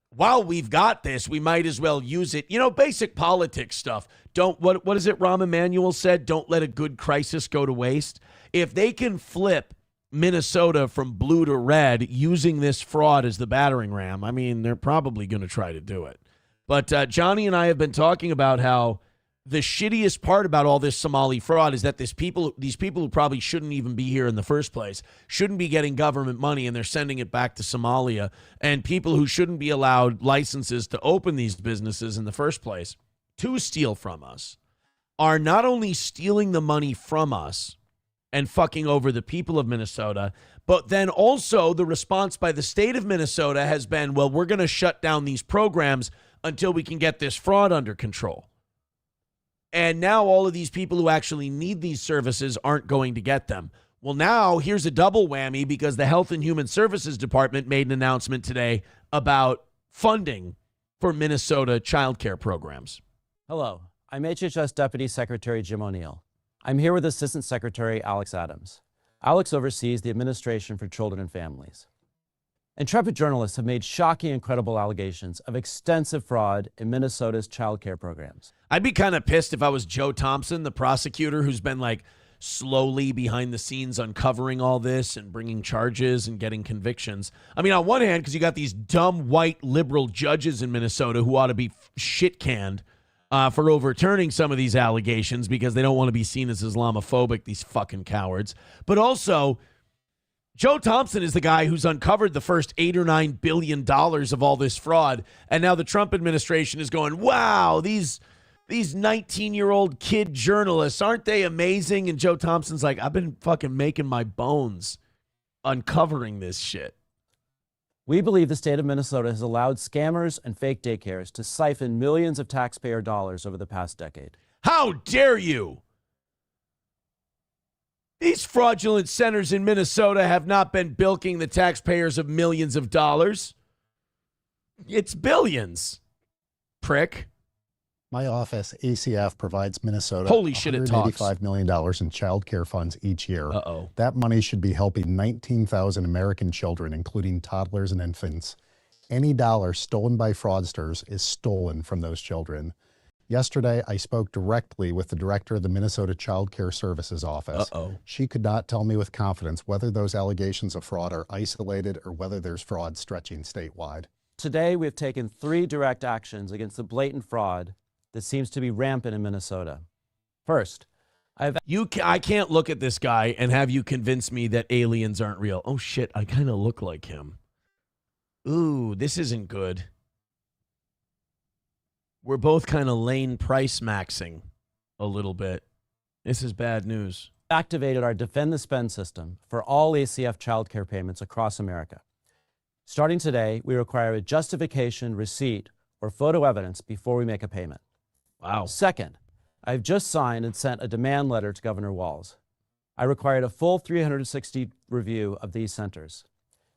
H: while we've got this, we might as well use it. Basic politics stuff. What is it Rahm Emanuel said? Don't let a good crisis go to waste. If they can flip Minnesota from blue to red using this fraud as the battering ram, I mean, they're probably going to try to do it. But Johnny and I have been talking about how the shittiest part about all this Somali fraud is that these people who probably shouldn't even be here in the first place, shouldn't be getting government money, and they're sending it back to Somalia, and people who shouldn't be allowed licenses to open these businesses in the first place to steal from us, are not only stealing the money from us and fucking over the people of Minnesota, but then also the response by the state of Minnesota has been, well, we're going to shut down these programs until we can get this fraud under control. And now all of these people who actually need these services aren't going to get them. Well, now here's a double whammy because the Health and Human Services Department made an announcement today about funding for Minnesota child care programs.
T: Hello, I'm HHS Deputy Secretary Jim O'Neill. I'm here with Assistant Secretary Alex Adams. Alex oversees the Administration for Children and Families. Intrepid journalists have made shocking and credible allegations of extensive fraud in Minnesota's child care programs.
H: I'd be kind of pissed if I was Joe Thompson, the prosecutor who's been like slowly behind the scenes uncovering all this and bringing charges and getting convictions. I mean, on one hand, because you got these dumb white liberal judges in Minnesota who ought to be shit canned for overturning some of these allegations because they don't want to be seen as Islamophobic, these fucking cowards. But also, Joe Thompson is the guy who's uncovered the first $8 or $9 billion of all this fraud. And now the Trump administration is going, wow, these 19-year-old kid journalists, aren't they amazing? And Joe Thompson's like, I've been fucking making my bones uncovering this shit.
T: We believe the state of Minnesota has allowed scammers and fake daycares to siphon millions of taxpayer dollars over the past decade.
H: How dare you? These fraudulent centers in Minnesota have not been bilking the taxpayers of millions of dollars. It's billions, prick.
U: My office, ACF, provides Minnesota
H: Holy shit, it talks.
U: $185 million in child care funds each year.
H: Uh-oh.
U: That money should be helping 19,000 American children, including toddlers and infants. Any dollar stolen by fraudsters is stolen from those children. Yesterday, I spoke directly with the director of the Minnesota Child Care Services Office.
H: Uh-oh.
U: She could not tell me with confidence whether those allegations of fraud are isolated or whether there's fraud stretching statewide.
T: Today, we have taken 3 direct actions against the blatant fraud that seems to be rampant in Minnesota. First,
H: I can't look at this guy and have you convince me that aliens aren't real. Oh, shit, I kind of look like him. Ooh, this isn't good. We're both kind of lane price maxing a little bit. This is bad news.
T: Activated our Defend the Spend system for all ACF child care payments across America. Starting today, we require a justification, receipt, or photo evidence before we make a payment.
H: Wow.
T: Second, I've just signed and sent a demand letter to Governor Walz. I required a full 360 review of these centers.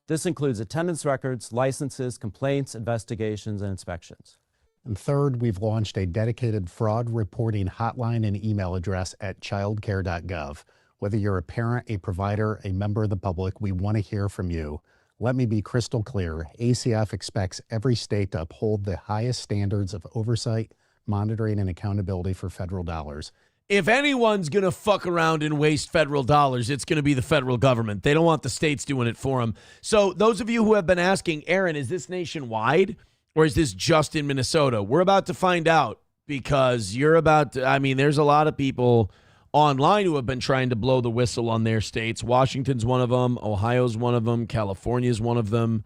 T: This includes attendance records, licenses, complaints, investigations, and inspections.
U: And third, we've launched a dedicated fraud reporting hotline and email address at childcare.gov. Whether you're a parent, a provider, a member of the public, we want to hear from you. Let me be crystal clear. ACF expects every state to uphold the highest standards of oversight, monitoring, and accountability for federal dollars.
H: If anyone's going to fuck around and waste federal dollars, it's going to be the federal government. They don't want the states doing it for them. So those of you who have been asking, Aaron, is this nationwide? Or is this just in Minnesota? We're about to find out because there's a lot of people online who have been trying to blow the whistle on their states. Washington's one of them. Ohio's one of them. California's one of them.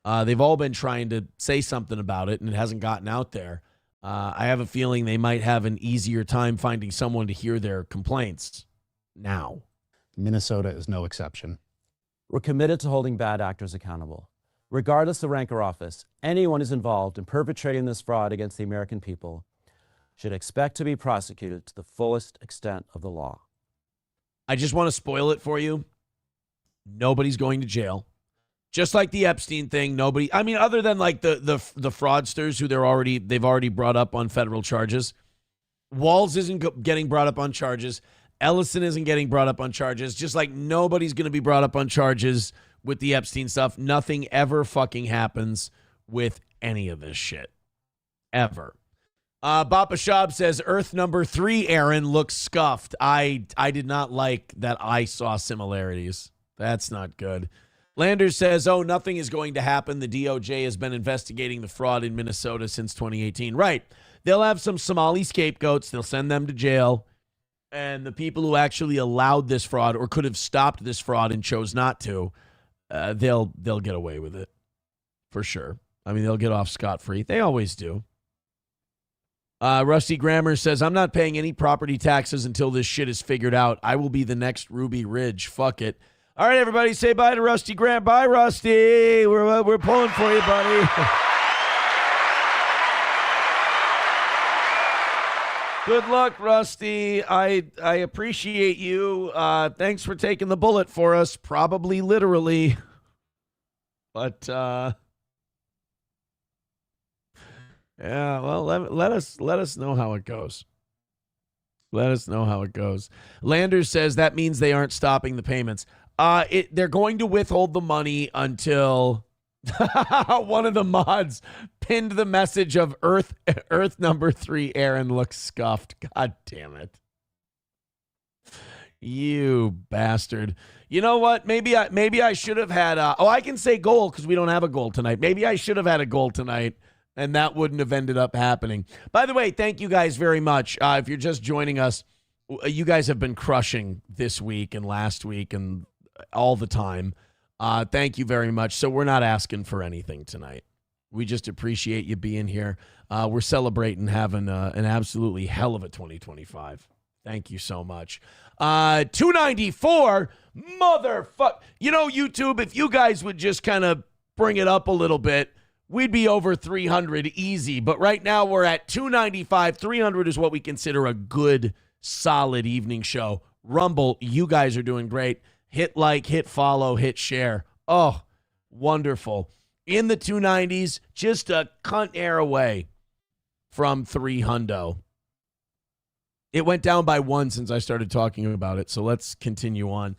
H: They've all been trying to say something about it, and it hasn't gotten out there. I have a feeling they might have an easier time finding someone to hear their complaints now.
U: Minnesota is no exception.
T: We're committed to holding bad actors accountable. Regardless of rank or office, anyone who's involved in perpetrating this fraud against the American people should expect to be prosecuted to the fullest extent of the law.
H: I just want to spoil it for you. Nobody's going to jail. Just like the Epstein thing, other than like the fraudsters who they've already brought up on federal charges. Walz isn't getting brought up on charges. Ellison isn't getting brought up on charges. Just like nobody's going to be brought up on charges with the Epstein stuff. Nothing ever fucking happens with any of this shit. Ever. Bapa Shab says, Earth number 3, Aaron, looks scuffed. I did not like that I saw similarities. That's not good. Landers says, oh, nothing is going to happen. The DOJ has been investigating the fraud in Minnesota since 2018. Right. They'll have some Somali scapegoats. They'll send them to jail. And the people who actually allowed this fraud or could have stopped this fraud and chose not to, they'll get away with it for sure. I mean, they'll get off scot-free. They always do. Rusty Grammer says, I'm not paying any property taxes until this shit is figured out. I will be the next Ruby Ridge. Fuck it. All right, everybody, say bye to Rusty Graham. Bye, Rusty. We're pulling for you, buddy. Good luck, Rusty. I appreciate you. Thanks for taking the bullet for us, probably literally. But yeah, well, let us know how it goes. Let us know how it goes. Landers says that means they aren't stopping the payments. They're going to withhold the money until one of the mods pinned the message of Earth number 3. Aaron looks scuffed. God damn it. You bastard. You know what? Maybe I should have had I can say goal because we don't have a goal tonight. Maybe I should have had a goal tonight, and that wouldn't have ended up happening. By the way, thank you guys very much. If you're just joining us, you guys have been crushing this week and last week and all the time. Thank you very much. So we're not asking for anything tonight. We just appreciate you being here. We're celebrating having an absolutely hell of a 2025. Thank you so much. 294, motherfuck. You know, YouTube, if you guys would just kind of bring it up a little bit, we'd be over 300 easy. But right now we're at 295. 300 is what we consider a good, solid evening show. Rumble, you guys are doing great. Hit like, hit follow, hit share. Oh, wonderful. In the 290s, just a cunt air away from 300. It went down by 1 since I started talking about it, so let's continue on.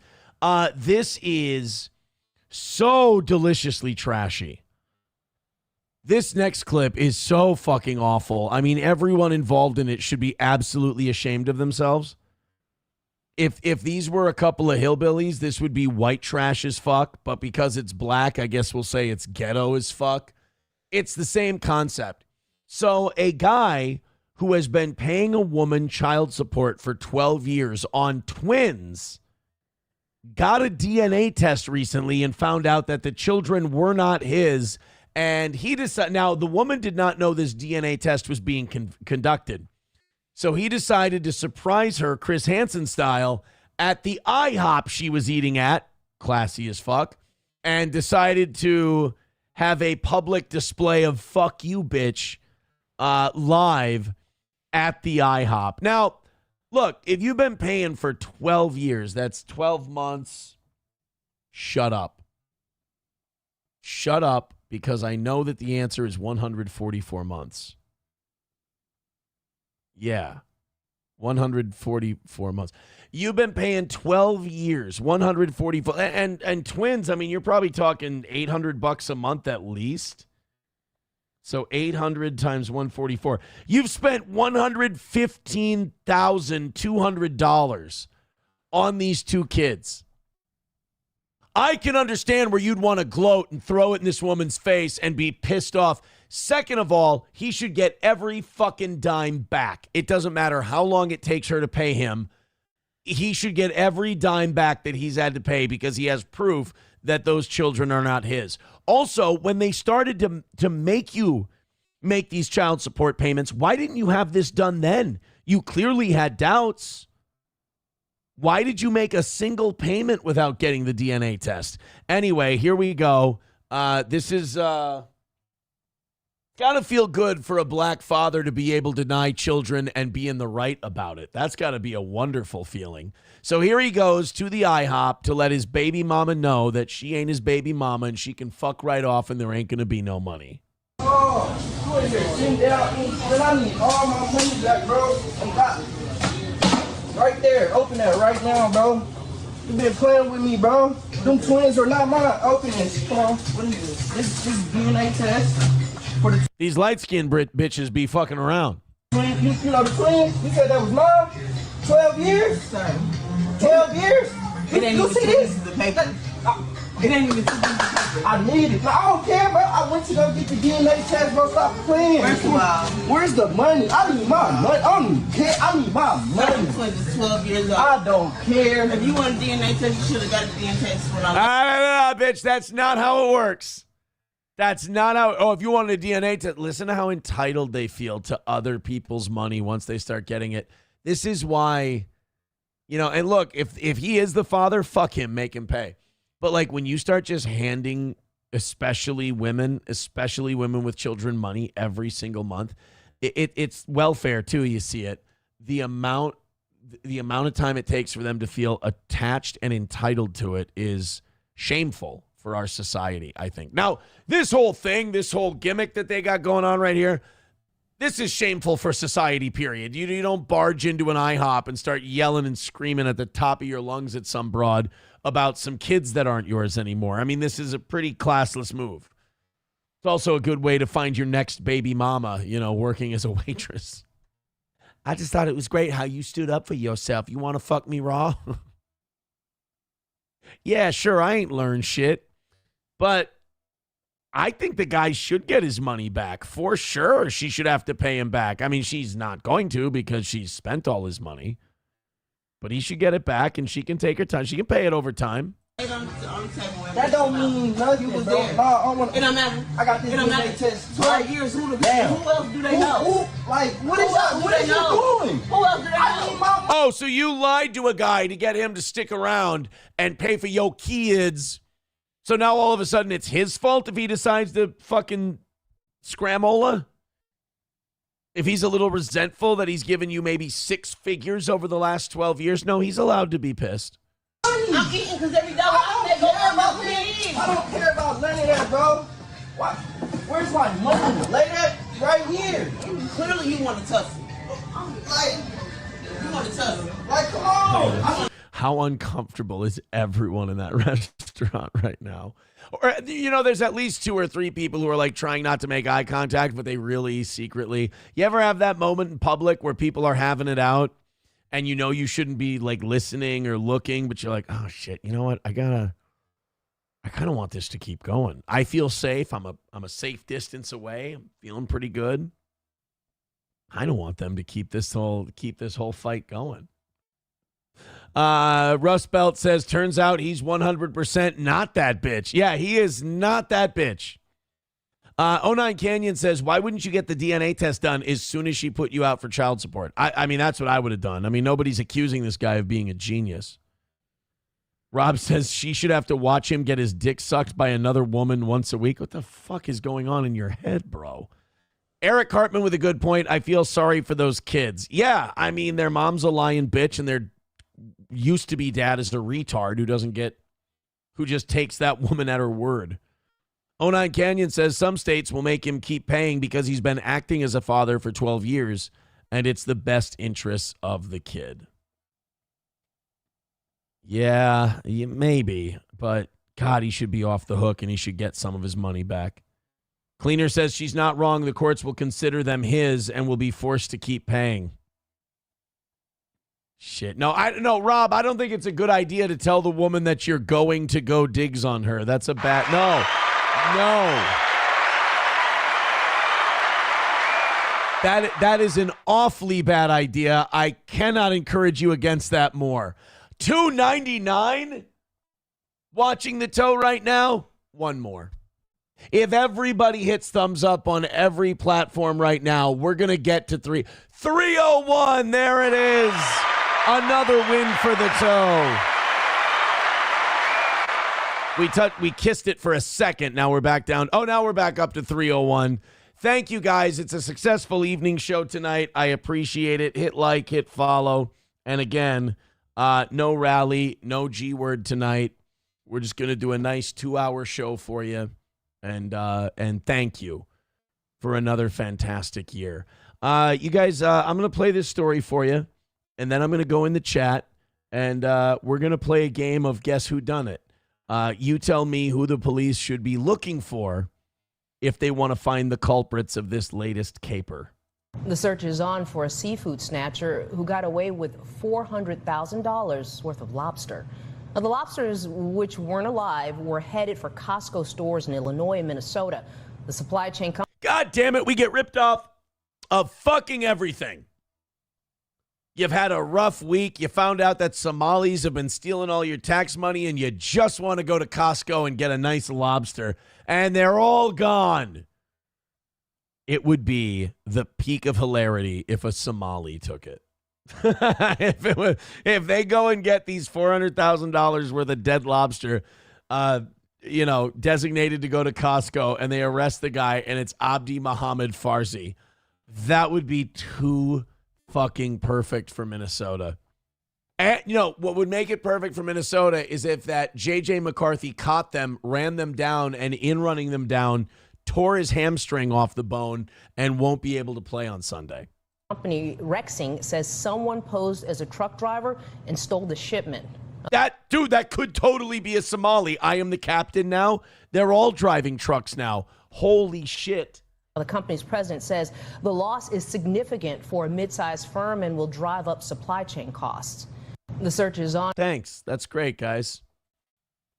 H: This is so deliciously trashy. This next clip is so fucking awful. I mean, everyone involved in it should be absolutely ashamed of themselves. If these were a couple of hillbillies, this would be white trash as fuck, but because it's black, I guess we'll say it's ghetto as fuck. It's the same concept. So a guy who has been paying a woman child support for 12 years on twins got a DNA test recently and found out that the children were not his, and he decided. Now, the woman did not know this DNA test was being conducted. So he decided to surprise her, Chris Hansen style, at the IHOP she was eating at, classy as fuck, and decided to have a public display of fuck you, bitch, live at the IHOP. Now, look, if you've been paying for 12 years, that's 12 months, shut up. Shut up, because I know that the answer is 144 months. Yeah, 144 months. You've been paying 12 years, 144, and twins. I mean, you're probably talking $800 a month at least. So 800 times 144. You've spent $115,200 on these two kids. I can understand where you'd want to gloat and throw it in this woman's face and be pissed off. Second of all, he should get every fucking dime back. It doesn't matter how long it takes her to pay him. He should get every dime back that he's had to pay because he has proof that those children are not his. Also, when they started to make you make these child support payments, why didn't you have this done then? You clearly had doubts. Why did you make a single payment without getting the DNA test? Anyway, here we go. This is got to feel good for a black father to be able to deny children and be in the right about it. That's got to be a wonderful feeling. So here he goes to the IHOP to let his baby mama know that she ain't his baby mama and she can fuck right off and there ain't going to be no money.
A: Oh, you in here sitting down, and I need all my money back, bro. I'm got right there. Open that right now, bro. You been playing with me, bro. Them twins are not mine. Open this. Come on. What is this? This is DNA test.
H: These light-skinned bitches be fucking around.
A: You know the twins? You said that was mine? 12 years? 12 years?
P: It ain't
A: You
P: even
A: see
P: two
A: this?
P: pieces of paper. It ain't even 2 pieces of paper.
A: I need it. No, I don't care, bro. I went to go get the DNA test, bro. Stop playing.
P: First of all,
A: where's the money? I need my money. I don't even care. I need my money.
P: Clinton's 12 years old.
A: I don't care.
P: If you want a DNA test, you should have got a DNA test when I was.
H: Bitch, that's not how it works. That's not how. Oh, if you wanted a DNA test, listen to how entitled they feel to other people's money once they start getting it. This is why, and look, if he is the father, fuck him, make him pay. But like when you start just handing, especially women with children, money every single month, it's welfare too. You see it. The amount of time it takes for them to feel attached and entitled to it is shameful for our society, I think. Now, this whole gimmick that they got going on right here, this is shameful for society, period. You don't barge into an IHOP and start yelling and screaming at the top of your lungs at some broad about some kids that aren't yours anymore. I mean, this is a pretty classless move. It's also a good way to find your next baby mama, working as a waitress. I just thought it was great how you stood up for yourself. You want to fuck me raw? Yeah, sure, I ain't learned shit. But I think the guy should get his money back. For sure, she should have to pay him back. I mean, she's not going to because she's spent all his money. But he should get it back, and she can take her time. She can pay it over time.
A: That don't mean nothing.
P: You was
A: bro.
P: there.
A: No, I don't want
P: It don't matter.
A: I got this
P: It don't
A: DNA
P: matter.
A: test.
P: 12 years. Who
A: Damn.
P: else do they know?
A: What is you doing?
P: Who else do they know?
H: Oh, so you lied to a guy to get him to stick around and pay for your kids. So now all of a sudden it's his fault if he decides to fucking scramola? If he's a little resentful that he's given you maybe 6 figures over the last 12 years? No, he's allowed to be pissed.
P: I'm eating because every dollar I make
A: I don't care about none of that, bro. What? Where's my money? Lay that right here.
P: Clearly you want to tussle. You want to tussle.
A: Come on.
H: How uncomfortable is everyone in that restaurant right now? Or, there's at least 2 or 3 people who are like trying not to make eye contact, but they really secretly. You ever have that moment in public where people are having it out and you shouldn't be like listening or looking, but you're like, oh shit, you know what? I kind of want this to keep going. I feel safe. I'm a safe distance away. I'm feeling pretty good. I don't want them to keep this whole fight going. Russ Belt says, turns out he's 100% not that bitch. Yeah, he is not that bitch. 09 Canyon says, why wouldn't you get the DNA test done as soon as she put you out for child support? I mean, that's what I would have done. I mean, nobody's accusing this guy of being a genius. Rob says she should have to watch him get his dick sucked by another woman once a week. What the fuck is going on in your head, bro? Eric Hartman with a good point. I feel sorry for those kids. Yeah, I mean, their mom's a lying bitch and their used to be dad is a retard who just takes that woman at her word. 09 Canyon says some states will make him keep paying because he's been acting as a father for 12 years and it's the best interests of the kid. Yeah, maybe, but God, he should be off the hook and he should get some of his money back. Cleaner says she's not wrong. The courts will consider them his and will be forced to keep paying. Shit. No, Rob, I don't think it's a good idea to tell the woman that you're going to go Diggs on her. That's a bad, no. That is an awfully bad idea. I cannot encourage you against that more. $2.99 watching the toe right now. One more. If everybody hits thumbs up on every platform right now, we're going to get to 301. There it is. Another win for the toe. We kissed it for a second. Now we're back down. Oh, now we're back up to 301. Thank you, guys. It's a successful evening show tonight. I appreciate it. Hit like, hit follow. And again, no rally, no G word tonight. We're just going to do a nice 2-hour show for you. And thank you for another fantastic year. You guys, I'm going to play this story for you. And then I'm going to go in the chat, and we're going to play a game of Guess Who Done It. You tell me who the police should be looking for if they want to find the culprits of this latest caper.
C: The search is on for a seafood snatcher who got away with $400,000 worth of lobster. Now, the lobsters, which weren't alive, were headed for Costco stores in Illinois and Minnesota. The supply chain
H: God damn it, we get ripped off of fucking everything. You've had a rough week. You found out that Somalis have been stealing all your tax money and you just want to go to Costco and get a nice lobster. And they're all gone. It would be the peak of hilarity if a Somali took it. If they go and get these $400,000 worth of dead lobster, designated to go to Costco, and they arrest the guy and it's Abdi Mohammed Farsi, that would be too fucking perfect for Minnesota. And what would make it perfect for Minnesota is if that JJ McCarthy caught them, ran them down, and in running them down, tore his hamstring off the bone and won't be able to play on Sunday.
C: company DIGGSing says someone posed as a truck driver and stole the shipment.
H: That could totally be a Somali. I am the captain now. They're all driving trucks now. Holy shit.
C: The company's president says the loss is significant for a mid-sized firm and will drive up supply chain costs. The search is on.
H: Thanks. That's great, guys.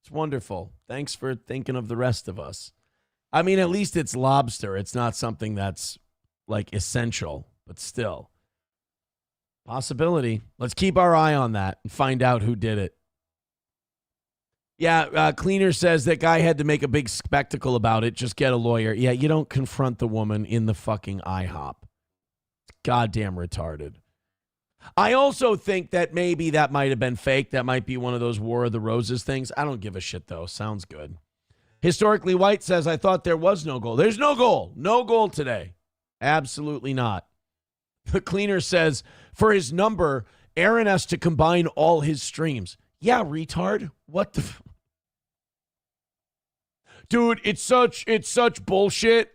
H: It's wonderful. Thanks for thinking of the rest of us. I mean, at least it's lobster. It's not something that's like essential, but still. Possibility. Let's keep our eye on that and find out who did it. Yeah, Cleaner says that guy had to make a big spectacle about it. Just get a lawyer. Yeah, you don't confront the woman in the fucking IHOP. It's goddamn retarded. I also think that maybe that might have been fake. That might be one of those War of the Roses things. I don't give a shit, though. Sounds good. Historically White says, I thought there was no goal. There's no goal. No goal today. Absolutely not. The Cleaner says, for his number, Aaron has to combine all his streams. Yeah, retard. What the... Dude, it's such bullshit.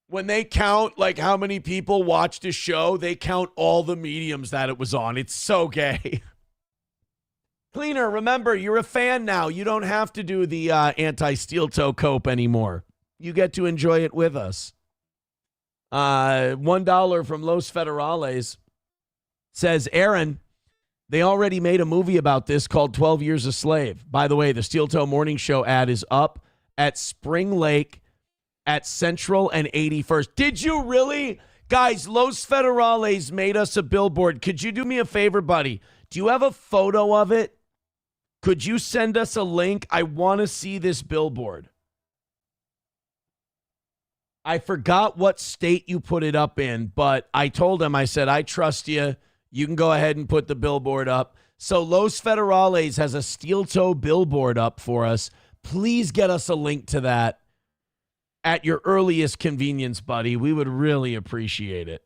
H: When they count like how many people watched a show, they count all the mediums that it was on. It's so gay. Cleaner, remember, you're a fan now. You don't have to do the anti-steel toe cope anymore. You get to enjoy it with us. $1 from Los Federales says, Aaron, they already made a movie about this called 12 Years a Slave. By the way, the Steel Toe Morning Show ad is up at Spring Lake at Central and 81st. Did you really? Guys, Los Federales made us a billboard. Could you do me a favor, buddy? Do you have a photo of it? Could you send us a link? I want to see this billboard. I forgot what state you put it up in, but I told him, I said, I trust you. You can go ahead and put the billboard up. So Los Federales has a steel toe billboard up for us. Please get us a link to that at your earliest convenience, buddy. We would really appreciate it.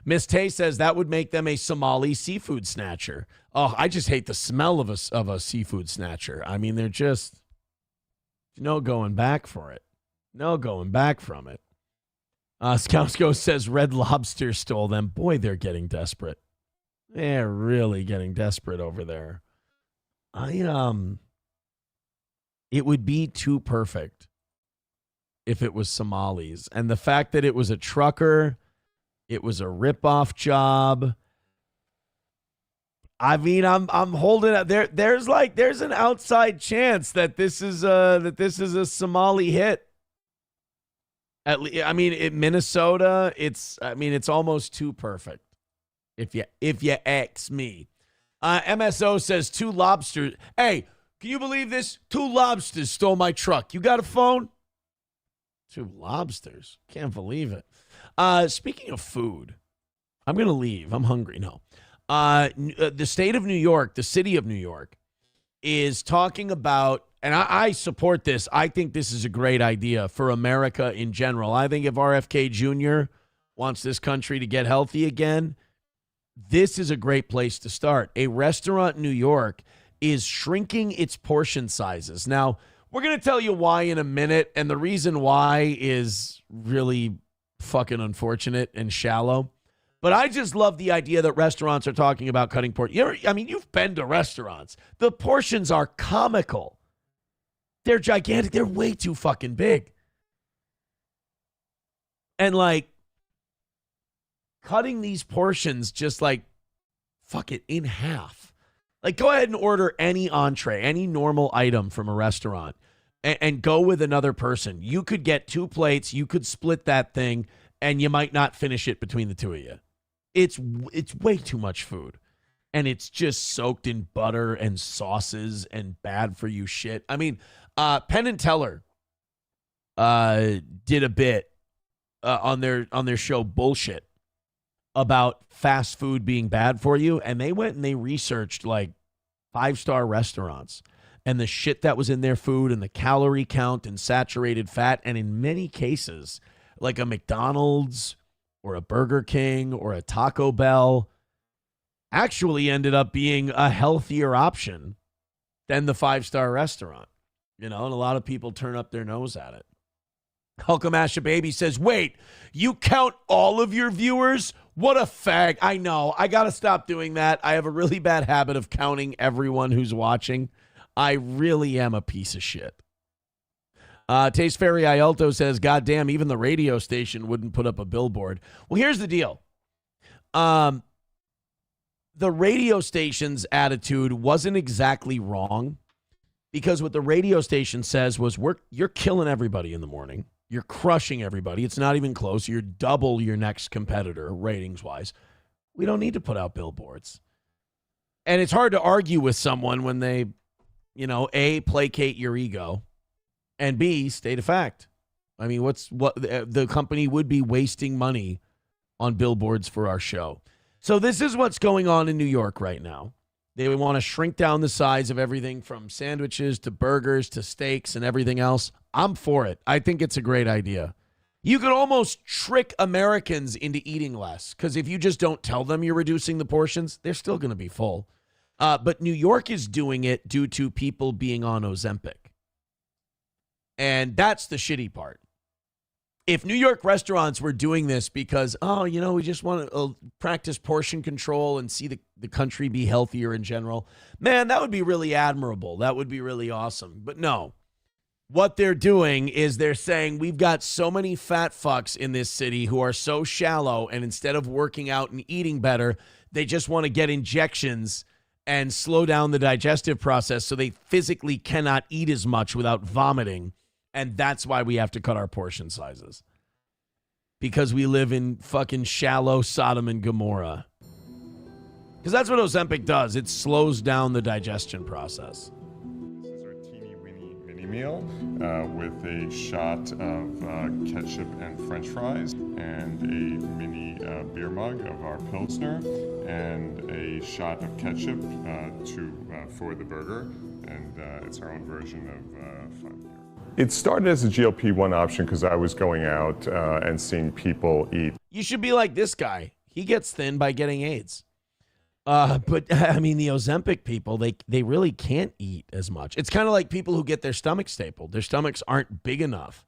H: Miss Tay says that would make them a Somali seafood snatcher. Oh, I just hate the smell of a seafood snatcher. I mean, they're just no going back for it. No going back from it. Scoutsko says Red Lobster stole them. Boy, they're getting desperate. They're really getting desperate over there. It would be too perfect if it was Somalis. And the fact that it was a trucker, it was a ripoff job. I mean, I'm holding up. There's an outside chance that this is a Somali hit. At least, I mean, in Minnesota, it's almost too perfect. If you ask me. MSO says 2 lobsters. Hey, can you believe this? 2 lobsters stole my truck. You got a phone? 2 lobsters. Can't believe it. Speaking of food, I'm going to leave. I'm hungry. No. The state of New York, the city of New York, is talking about, and I support this. I think this is a great idea for America in general. I think if RFK Jr. wants this country to get healthy again, this is a great place to start. A restaurant in New York is shrinking its portion sizes. Now, we're going to tell you why in a minute, and the reason why is really fucking unfortunate and shallow. But I just love the idea that restaurants are talking about cutting portions. I mean, you've been to restaurants. The portions are comical. They're gigantic. They're way too fucking big. And like, cutting these portions just like, fuck it, in half. Like, go ahead and order any entree, any normal item from a restaurant, and go with another person. You could get 2 plates. You could split that thing, and you might not finish it between the two of you. It's way too much food. And it's just soaked in butter and sauces and bad for you shit. I mean, Penn and Teller did a bit on their show Bullshit about fast food being bad for you, and they went and they researched like 5-star restaurants and the shit that was in their food and the calorie count and saturated fat, and in many cases, like a McDonald's or a Burger King or a Taco Bell actually ended up being a healthier option than the 5-star restaurant. And a lot of people turn up their nose at it. Hulkamasha Baby says, wait, you count all of your viewers? What a fag. I know. I got to stop doing that. I have a really bad habit of counting everyone who's watching. I really am a piece of shit. Taste Fairy Ialto says, God damn, even the radio station wouldn't put up a billboard. Well, here's the deal. The radio station's attitude wasn't exactly wrong, because what the radio station says was, you're killing everybody in the morning. You're crushing everybody. It's not even close. You're double your next competitor ratings-wise. We don't need to put out billboards. And it's hard to argue with someone when they, A, placate your ego, and B, state a fact. I mean, what the company would be wasting money on billboards for our show. So this is what's going on in New York right now. They want to shrink down the size of everything from sandwiches to burgers to steaks and everything else. I'm for it. I think it's a great idea. You could almost trick Americans into eating less, because if you just don't tell them you're reducing the portions, they're still going to be full. But New York is doing it due to people being on Ozempic. And that's the shitty part. If New York restaurants were doing this because, we just want to practice portion control and see the country be healthier in general, man, that would be really admirable. That would be really awesome. But no, what they're doing is they're saying we've got so many fat fucks in this city who are so shallow, and instead of working out and eating better, they just want to get injections and slow down the digestive process so they physically cannot eat as much without vomiting. And that's why we have to cut our portion sizes. Because we live in fucking shallow Sodom and Gomorrah. Because that's what Ozempic does. It slows down the digestion process.
G: This is our teeny weeny mini meal with a shot of ketchup and french fries and a mini beer mug of our Pilsner and a shot of ketchup for the burger. And it's our own version of fun beer. It started as a GLP-1 option because I was going out and seeing people eat.
H: You should be like this guy. He gets thin by getting AIDS. But, I mean, the Ozempic people, they really can't eat as much. It's kind of like people who get their stomach stapled. Their stomachs aren't big enough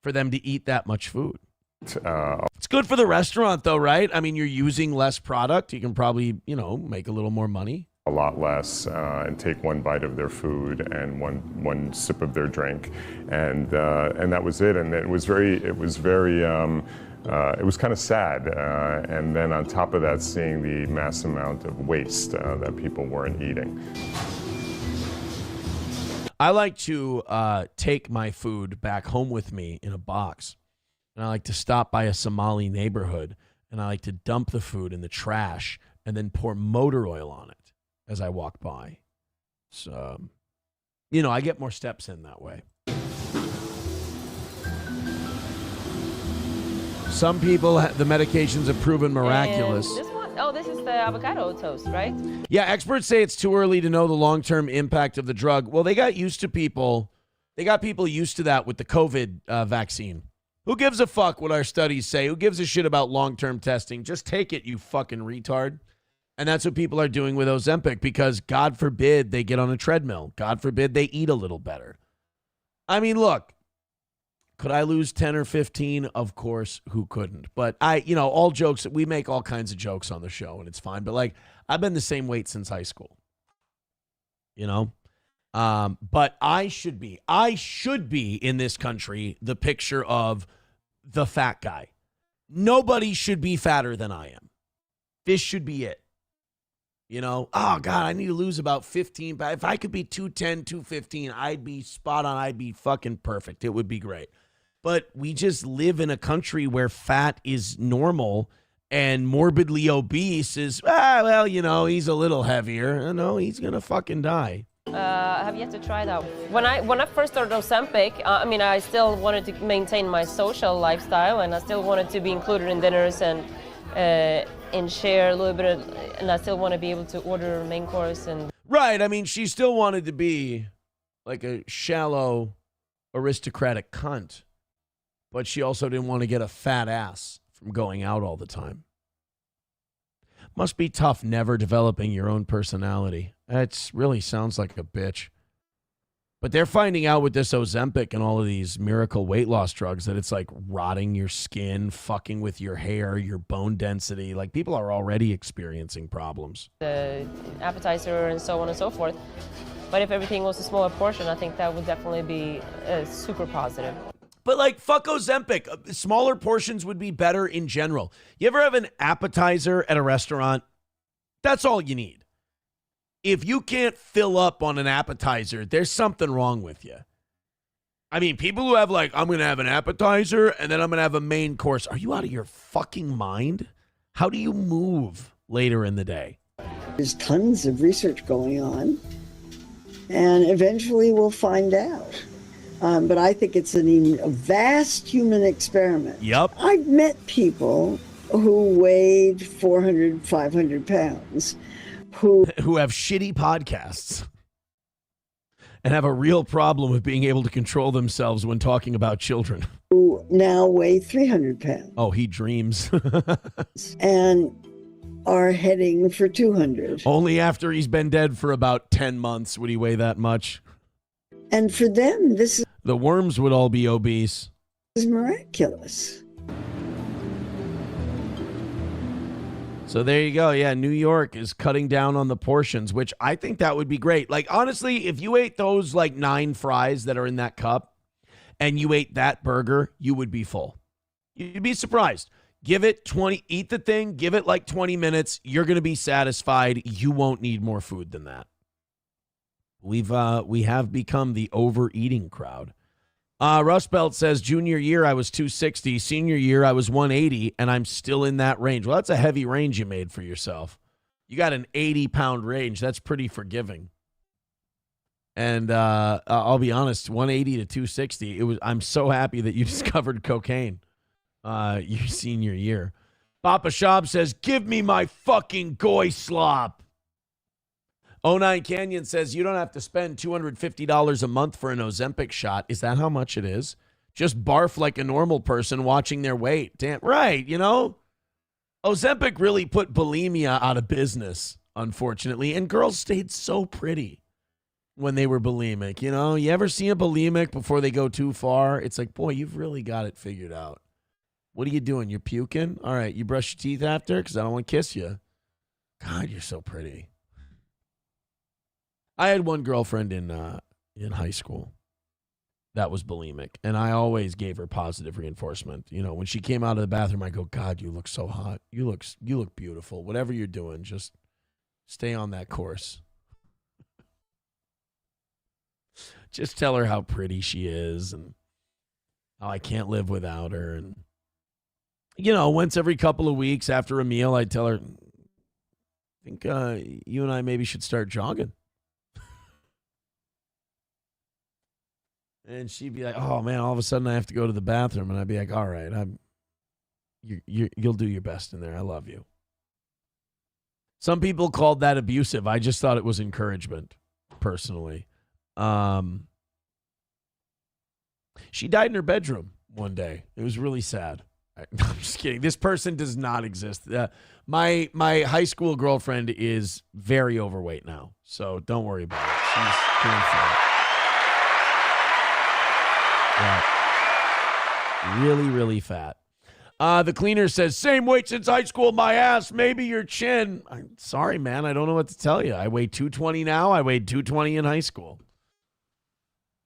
H: for them to eat that much food. It's good for the restaurant, though, right? I mean, you're using less product. You can probably, make a little more money.
G: A lot less and take one bite of their food and one sip of their drink, and that was it. And it was kind of sad. And then on top of that, seeing the mass amount of waste that people weren't eating.
H: I like to take my food back home with me in a box, and I like to stop by a Somali neighborhood, and I like to dump the food in the trash and then pour motor oil on it as I walk by. So, I get more steps in that way. Some people, the medications have proven miraculous.
V: And this is the avocado toast, right?
H: Yeah, experts say it's too early to know the long-term impact of the drug. Well, they got people used to that with the COVID vaccine. Who gives a fuck what our studies say? Who gives a shit about long-term testing? Just take it, you fucking retard. And that's what people are doing with Ozempic, because God forbid they get on a treadmill. God forbid they eat a little better. I mean, look, could I lose 10 or 15? Of course, who couldn't? But all jokes, we make all kinds of jokes on the show, and it's fine. But I've been the same weight since high school, but I should be in this country the picture of the fat guy. Nobody should be fatter than I am. This should be it. You know, oh, God, I need to lose about 15. But if I could be 210, 215, I'd be spot on. I'd be fucking perfect. It would be great. But we just live in a country where fat is normal and morbidly obese is, well, you know, he's a little heavier. No, he's going to fucking die.
V: I have yet to try that. When I first started Ozempic, I mean, I still wanted to maintain my social lifestyle, and I still wanted to be included in dinners and share a little bit and I still want to be able to order main course. And
H: Right. I mean, she still wanted to be like a shallow, aristocratic cunt, but she also didn't want to get a fat ass from going out all the time. Must be tough never developing your own personality. That really sounds like a bitch. But they're finding out with this Ozempic and all of these miracle weight loss drugs that it's like rotting your skin, fucking with your hair, your bone density. Like, people are already experiencing problems.
V: the appetizer and so on and so forth. But if everything was a smaller portion, I think that would definitely be super positive.
H: But like, fuck Ozempic. Smaller portions would be better in general. You ever have an appetizer at a restaurant? That's all you need. If you can't fill up on an appetizer, there's something wrong with you. I mean, people who have like, I'm going to have an appetizer and then I'm going to have a main course. Are you out of your fucking mind? How do you move later in the day?
D: There's tons of research going on, and eventually we'll find out. But I think it's a vast human experiment.
H: Yep.
D: I've met people who weighed 400, 500 pounds who
H: have shitty podcasts and have a real problem with being able to control themselves when talking about children.
D: Who now weigh 300 pounds.
H: Oh, he dreams.
D: And are heading for 200.
H: Only after he's been dead for about 10 months would he weigh that much.
D: And for them, this
H: The worms would all be obese.
D: is miraculous.
H: So there you go. Yeah, New York is cutting down on the portions, which I think that would be great. Like, honestly, if you ate those like 9 fries that are in that cup and you ate that burger, you would be full. You'd be surprised. Give it 20, eat the thing, give it like 20 minutes. You're going to be satisfied. You won't need more food than that. We have become the overeating crowd. Rust Belt says, junior year, I was 260. Senior year, I was 180, and I'm still in that range. Well, that's a heavy range you made for yourself. You got an 80-pound range. That's pretty forgiving. And I'll be honest, 180 to 260, I'm so happy that you discovered cocaine your senior year. Papa Shab says, give me my fucking goy slop. 09 Canyon says, you don't have to spend $250 a month for an Ozempic shot. Is that how much it is? Just barf like a normal person watching their weight. Damn right, you know? Ozempic really put bulimia out of business, unfortunately. And girls stayed so pretty when they were bulimic. You know, you ever see a bulimic before they go too far? It's like, boy, you've really got it figured out. What are you doing? You're puking? All right, you brush your teeth after? Because I don't want to kiss you. God, you're so pretty. I had one girlfriend in high school that was bulimic, and I always gave her positive reinforcement. You know, when she came out of the bathroom, I go, God, you look so hot. You look beautiful. Whatever you're doing, just stay on that course. Just tell her how pretty she is and how I can't live without her. And, you know, once every couple of weeks after a meal, I'd tell her, I think you and I maybe should start jogging. And she'd be like, oh, man, all of a sudden I have to go to the bathroom. And I'd be like, all right, you'll do your best in there. I love you. Some people called that abusive. I just thought it was encouragement, personally. She died in her bedroom one day. It was really sad. I'm just kidding. This person does not exist. My high school girlfriend is very overweight now, so don't worry about it. She's doing fine. Yeah. Really, really fat. The cleaner says, same weight since high school, my ass, maybe your chin. I'm sorry, man. I don't know what to tell you. I weigh 220 now. I weighed 220 in high school.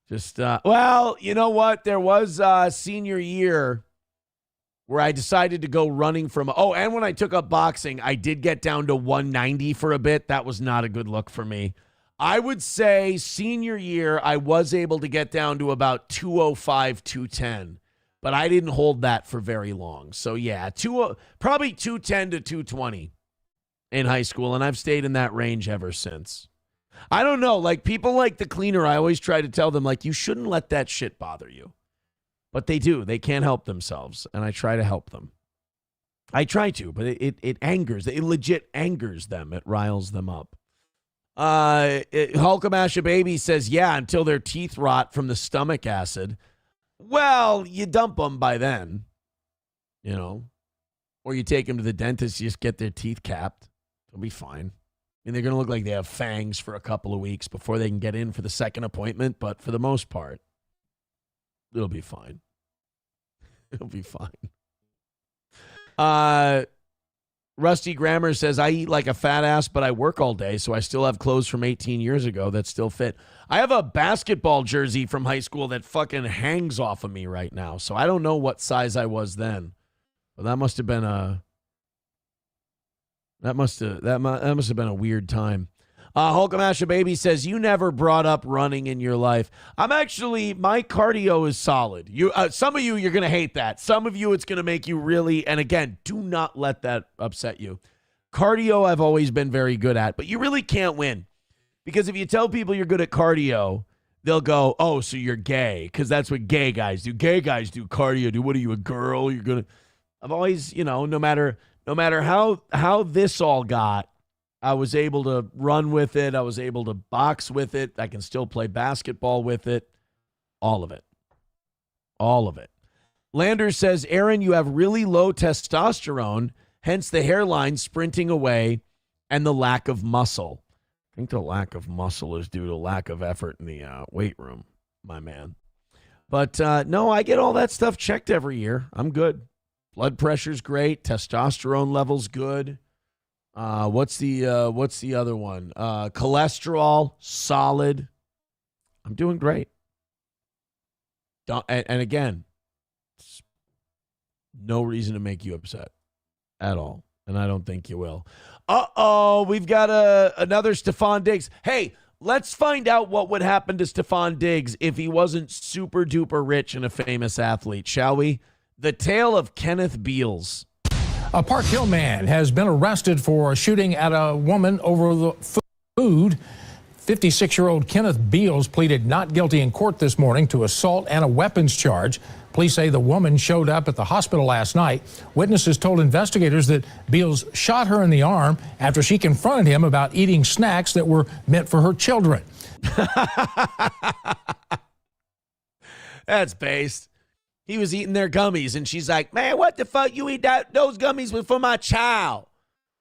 H: Just, well, you know what? There was senior year. where I decided to go running from, and when I took up boxing, I did get down to 190 for a bit. That was not a good look for me. I would say senior year, I was able to get down to about 205, 210, but I didn't hold that for very long. So yeah, probably 210 to 220 in high school, and I've stayed in that range ever since. I don't know, like people like the cleaner, I always try to tell them, like, you shouldn't let that shit bother you. But they do. They can't help themselves, and I try to help them. I try to, but it angers. It legit angers them. It riles them up. Hulkamasha Baby says, yeah, until their teeth rot from the stomach acid. Well, you dump them by then, you know, or you take them to the dentist, you just get their teeth capped. They'll be fine. I mean, they're going to look like they have fangs for a couple of weeks before they can get in for the second appointment, but for the most part, it'll be fine. It'll be fine. Rusty Grammar says, I eat like a fat ass, but I work all day, so I still have clothes from 18 years ago that still fit. I have a basketball jersey from high school that fucking hangs off of me right now, so I don't know what size I was then. But that must have been a weird time. Hulkamasha Baby says, you never brought up running in your life. My cardio is solid. Some of you're going to hate that. Some of you, it's going to make you really, and again, do not let that upset you. Cardio, I've always been very good at, but you really can't win. Because if you tell people you're good at cardio, they'll go, oh, so you're gay, because that's what gay guys do. Gay guys do cardio. What are you, a girl? You're going to, I've always, no matter how this all got, I was able to run with it. I was able to box with it. I can still play basketball with it. All of it. All of it. Landers says, Aaron, you have really low testosterone, hence the hairline sprinting away and the lack of muscle. I think the lack of muscle is due to lack of effort in the weight room, my man. But no, I get all that stuff checked every year. I'm good. Blood pressure's great. Testosterone level's good. What's the other one? Cholesterol, solid. I'm doing great. And again, no reason to make you upset at all. And I don't think you will. We've got another Stefon Diggs. Hey, let's find out what would happen to Stefon Diggs if he wasn't super duper rich and a famous athlete, shall we? The tale of Kenneth Beals.
E: A Park Hill man has been arrested for shooting at a woman over the food. 56-year-old Kenneth Beals pleaded not guilty in court this morning to assault and a weapons charge. Police say the woman showed up at the hospital last night. Witnesses told investigators that Beals shot her in the arm after she confronted him about eating snacks that were meant for her children.
H: That's based. He was eating their gummies, and she's like, man, what the fuck? You eat those gummies were for my child.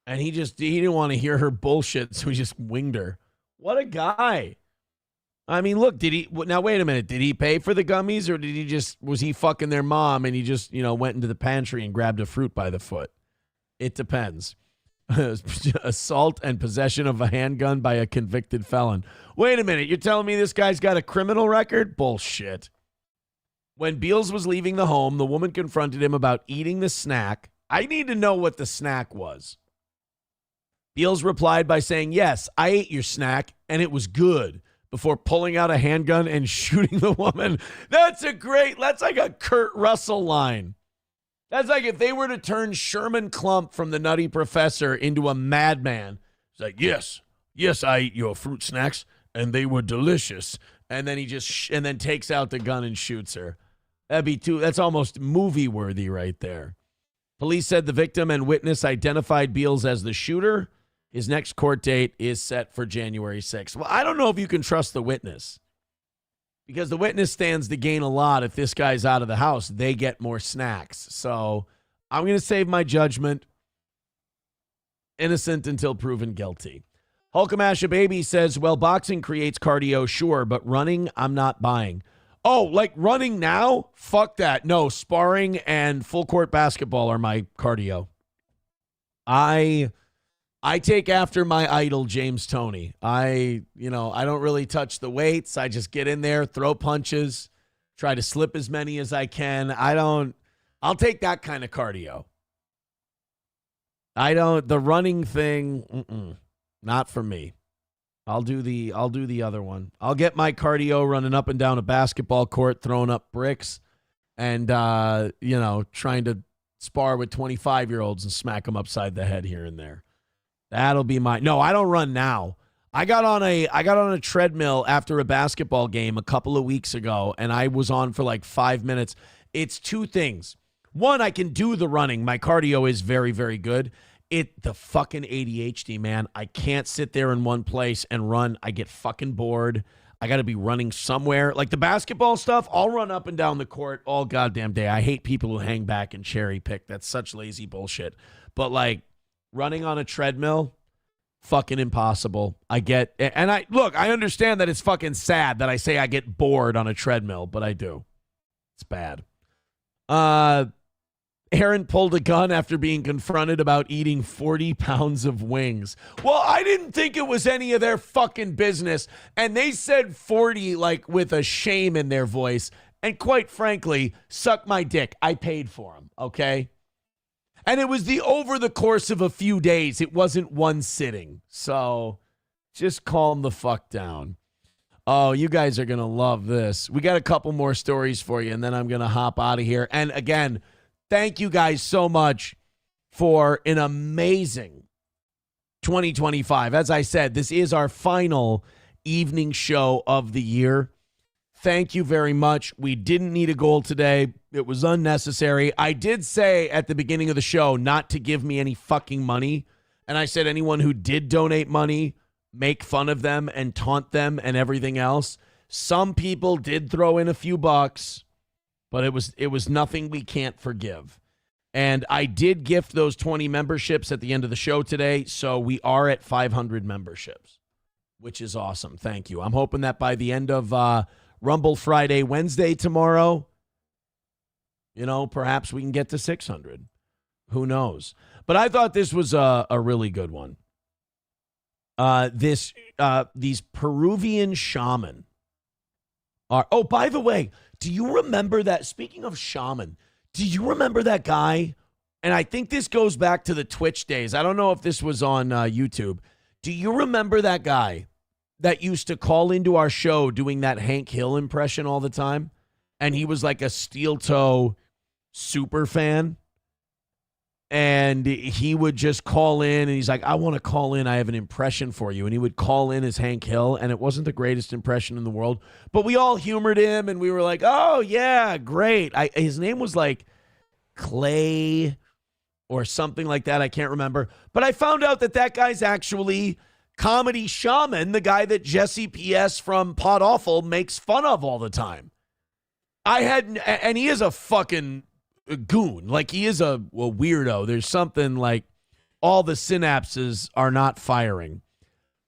H: And he didn't want to hear her bullshit, so he just winged her. What a guy. I mean, look, now wait a minute. Did he pay for the gummies, or was he fucking their mom and he just, went into the pantry and grabbed a fruit by the foot? It depends. Assault and possession of a handgun by a convicted felon. Wait a minute. You're telling me this guy's got a criminal record? Bullshit. When Beals was leaving the home, the woman confronted him about eating the snack. I need to know what the snack was. Beals replied by saying, yes, I ate your snack, and it was good, before pulling out a handgun and shooting the woman. That's like a Kurt Russell line. That's like if they were to turn Sherman Klump from The Nutty Professor into a madman. It's like, yes, I ate your fruit snacks, and they were delicious. And then he and then takes out the gun and shoots her. That's almost movie worthy right there. Police said the victim and witness identified Beals as the shooter. His next court date is set for January 6th. Well, I don't know if you can trust the witness, because the witness stands to gain a lot. If this guy's out of the house, they get more snacks. So I'm going to save my judgment. Innocent until proven guilty. Hulkamasha Baby says, well, boxing creates cardio, sure, but running, I'm not buying. Oh, like running now? Fuck that. No, sparring and full court basketball are my cardio. I take after my idol, James Toney. I don't really touch the weights. I just get in there, throw punches, try to slip as many as I can. I don't I'll take that kind of cardio. The running thing, not for me. I'll do the other one. I'll get my cardio running up and down a basketball court, throwing up bricks, and trying to spar with 25-year-olds and smack them upside the head here and there. That'll be no, I don't run now. I got on a treadmill after a basketball game a couple of weeks ago, and I was on for like 5 minutes. It's two things. One, I can do the running. My cardio is very, very good. The fucking ADHD, man. I can't sit there in one place and run. I get fucking bored. I got to be running somewhere. Like the basketball stuff, I'll run up and down the court all goddamn day. I hate people who hang back and cherry pick. That's such lazy bullshit. But like running on a treadmill, fucking impossible. I understand that it's fucking sad that I say I get bored on a treadmill, but I do. It's bad. Aaron pulled a gun after being confronted about eating 40 pounds of wings. Well, I didn't think it was any of their fucking business. And they said 40 like with a shame in their voice. And quite frankly, suck my dick. I paid for them, okay? And it was over the course of a few days. It wasn't one sitting. So just calm the fuck down. Oh, you guys are going to love this. We got a couple more stories for you, and then I'm going to hop out of here. And again, thank you guys so much for an amazing 2025. As I said, this is our final evening show of the year. Thank you very much. We didn't need a goal today. It was unnecessary. I did say at the beginning of the show not to give me any fucking money. And I said anyone who did donate money, make fun of them and taunt them and everything else. Some people did throw in a few bucks, but it was nothing we can't forgive. And I did gift those 20 memberships at the end of the show today, so we are at 500 memberships, which is awesome. Thank you. I'm hoping that by the end of Rumble Friday, Wednesday tomorrow, perhaps we can get to 600. Who knows? But I thought this was a really good one. These Peruvian shaman are. Oh, by the way, do you remember that? Speaking of shaman, do you remember that guy? And I think this goes back to the Twitch days. I don't know if this was on YouTube. Do you remember that guy that used to call into our show doing that Hank Hill impression all the time? And he was like a steel toe super fan. And he would just call in and he's like, I want to call in. I have an impression for you. And he would call in as Hank Hill. And it wasn't the greatest impression in the world. But we all humored him and we were like, oh, yeah, great. His name was like Clay or something like that. I can't remember. But I found out that guy's actually Comedy Shaman, the guy that Jesse P.S. from Pod Awful makes fun of all the time. And he is a fucking goon. Like, he is a weirdo. There's something like all the synapses are not firing.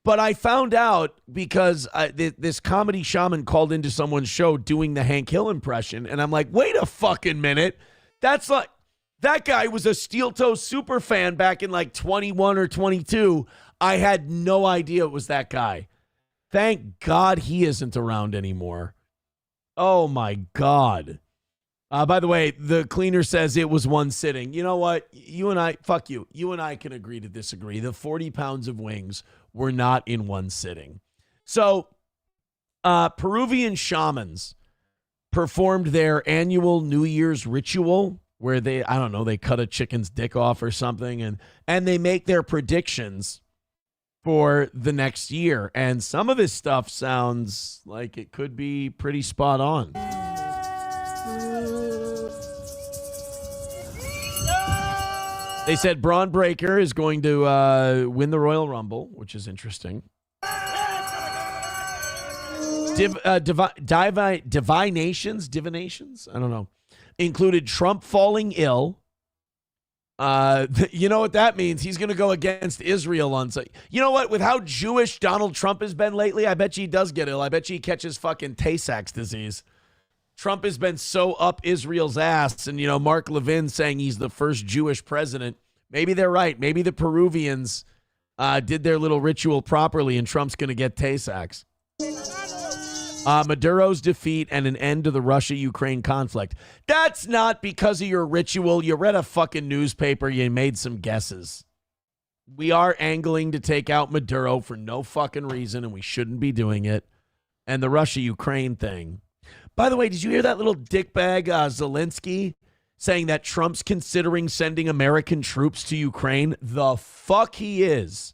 H: But I found out because this Comedy Shaman called into someone's show doing the Hank Hill impression. And I'm like, wait a fucking minute. That's like, that guy was a steel toe super fan back in like 21 or 22. I had no idea it was that guy. Thank God he isn't around anymore. Oh my God. By the way, the cleaner says it was one sitting. You know what? You and I, fuck you. You and I can agree to disagree. The 40 pounds of wings were not in one sitting. So, Peruvian shamans performed their annual New Year's ritual where they cut a chicken's dick off or something, and they make their predictions for the next year. And some of this stuff sounds like it could be pretty spot on. They said Braun Breaker is going to win the Royal Rumble, which is interesting. Divinations? I don't know. Included Trump falling ill. You know what that means? He's going to go against Israel on. You know what? With how Jewish Donald Trump has been lately, I bet you he does get ill. I bet you he catches fucking Tay-Sachs disease. Trump has been so up Israel's ass, and, Mark Levin saying he's the first Jewish president. Maybe they're right. Maybe the Peruvians did their little ritual properly, and Trump's going to get Tay-Sachs. Maduro's defeat and an end to the Russia-Ukraine conflict. That's not because of your ritual. You read a fucking newspaper. You made some guesses. We are angling to take out Maduro for no fucking reason, and we shouldn't be doing it. And the Russia-Ukraine thing. By the way, did you hear that little dickbag Zelensky saying that Trump's considering sending American troops to Ukraine? The fuck he is.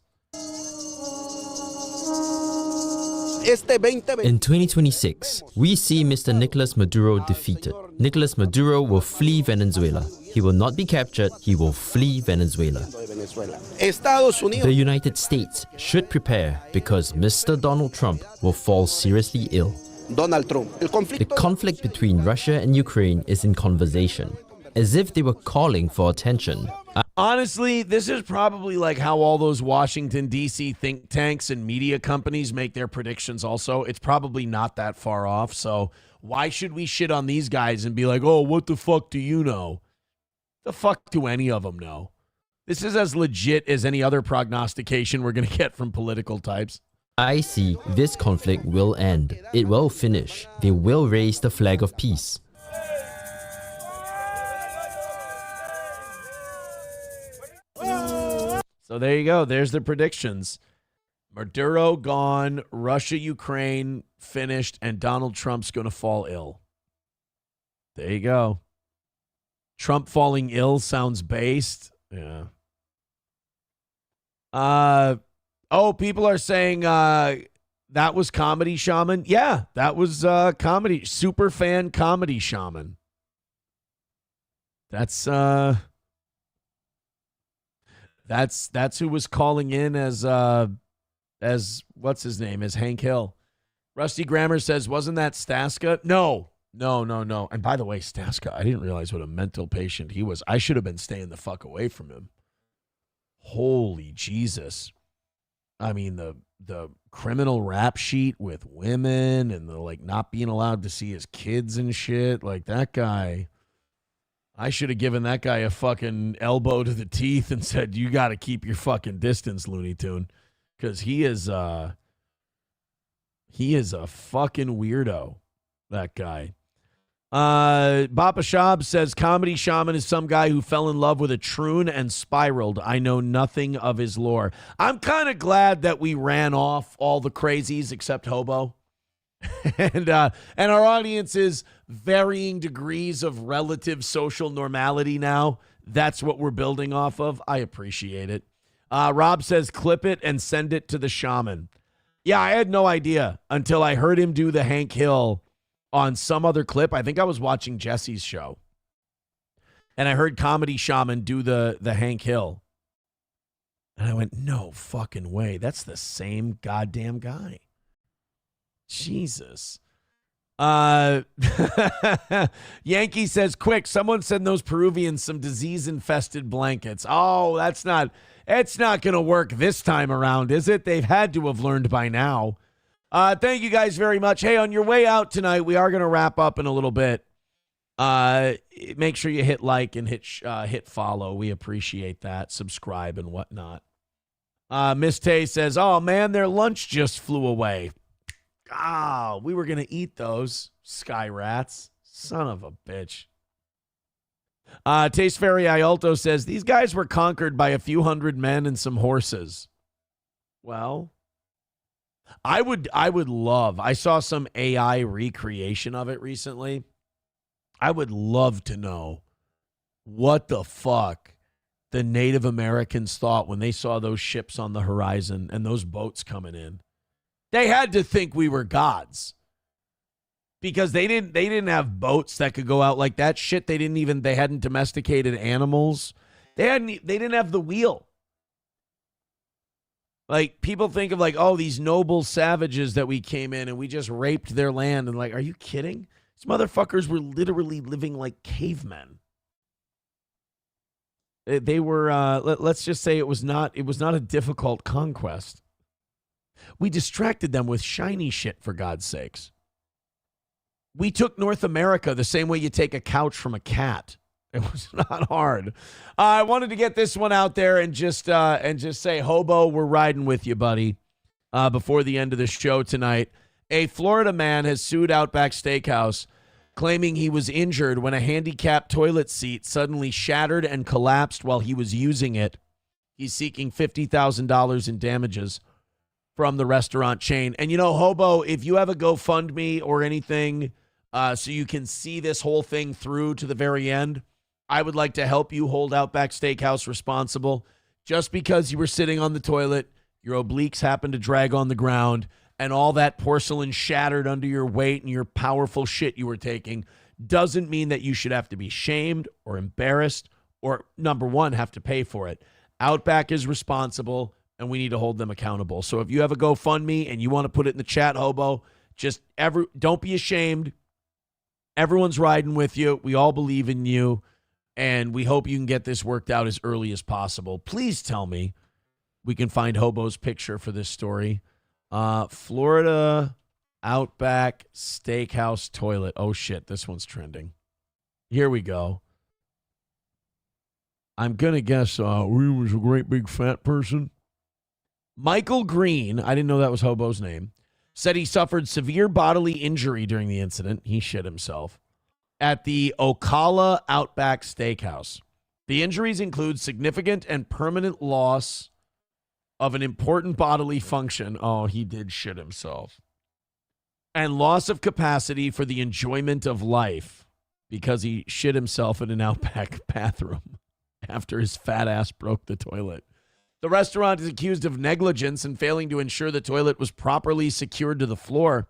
F: In 2026, we see Mr. Nicolas Maduro defeated. Nicolas Maduro will flee Venezuela. He will not be captured, he will flee Venezuela. The United States should prepare because Mr. Donald Trump will fall seriously ill. The conflict between Russia and Ukraine is in conversation, as if they were calling for attention.
H: Honestly, this is probably like how all those Washington, D.C. think tanks and media companies make their predictions also. It's probably not that far off, so why should we shit on these guys and be like, oh, what the fuck do you know? The fuck do any of them know? This is as legit as any other prognostication we're going to get from political types.
F: I see this conflict will end. It will finish. They will raise the flag of peace.
H: So there you go. There's the predictions. Maduro gone, Russia, Ukraine finished, and Donald Trump's going to fall ill. There you go. Trump falling ill sounds based. Yeah. People are saying that was Comedy Shaman. Yeah, that was comedy. Super fan Comedy Shaman. That's who was calling in as what's his name? As Hank Hill. Rusty Grammer says, wasn't that Staska? No. And by the way, Staska, I didn't realize what a mental patient he was. I should have been staying the fuck away from him. Holy Jesus. I mean, the criminal rap sheet with women and the like not being allowed to see his kids and shit. Like that guy. I should have given that guy a fucking elbow to the teeth and said, you got to keep your fucking distance, Looney Tune. Because he is a fucking weirdo, that guy. Bapa Shab says, Comedy Shaman is some guy who fell in love with a troon and spiraled. I know nothing of his lore. I'm kind of glad that we ran off all the crazies except Hobo. And our audience is varying degrees of relative social normality now. That's what we're building off of. I appreciate it. Rob says, clip it and send it to the shaman. Yeah, I had no idea until I heard him do the Hank Hill on some other clip. I think I was watching Jesse's show. And I heard Comedy Shaman do the Hank Hill. And I went, no fucking way. That's the same goddamn guy. Jesus. Yankee says, quick, someone send those Peruvians some disease-infested blankets. Oh, it's not going to work this time around, is it? They've had to have learned by now. Thank you guys very much. Hey, on your way out tonight, we are going to wrap up in a little bit. Make sure you hit like and hit follow. We appreciate that. Subscribe and whatnot. Miss Tay says, oh, man, their lunch just flew away. Ah, we were going to eat those sky rats. Son of a bitch. Taste Fairy Ialto says, these guys were conquered by a few hundred men and some horses. Well, I would love, I saw some AI recreation of it recently. I would love to know what the fuck the Native Americans thought when they saw those ships on the horizon and those boats coming in. They had to think we were gods because they didn't have boats that could go out like that shit. They hadn't domesticated animals. They didn't have the wheel. Like people think of like, oh, these noble savages that we came in and we just raped their land. And like, are you kidding? These motherfuckers were literally living like cavemen. They were, let's just say it was not a difficult conquest. We distracted them with shiny shit, for God's sakes. We took North America the same way you take a couch from a cat. It was not hard. I wanted to get this one out there and just say, Hobo, we're riding with you, buddy, before the end of the show tonight. A Florida man has sued Outback Steakhouse, claiming he was injured when a handicapped toilet seat suddenly shattered and collapsed while he was using it. He's seeking $50,000 in damages from the restaurant chain. And, you know, Hobo, if you have a GoFundMe or anything so you can see this whole thing through to the very end, I would like to help you hold Outback Steakhouse responsible. Just because you were sitting on the toilet, your obliques happened to drag on the ground, and all that porcelain shattered under your weight and your powerful shit you were taking, doesn't mean that you should have to be shamed or embarrassed or, number one, have to pay for it. Outback is responsible, and we need to hold them accountable. So if you have a GoFundMe and you want to put it in the chat, Hobo, don't be ashamed. Everyone's riding with you. We all believe in you, and we hope you can get this worked out as early as possible. Please tell me we can find Hobo's picture for this story. Florida Outback Steakhouse toilet. Oh, shit. This one's trending. Here we go. I'm going to guess he was a great big fat person. Michael Green, I didn't know that was Hobo's name, said he suffered severe bodily injury during the incident. He shit himself at the Ocala Outback Steakhouse. The injuries include significant and permanent loss of an important bodily function. Oh, he did shit himself. And loss of capacity for the enjoyment of life because he shit himself in an Outback bathroom after his fat ass broke the toilet. The restaurant is accused of negligence and failing to ensure the toilet was properly secured to the floor.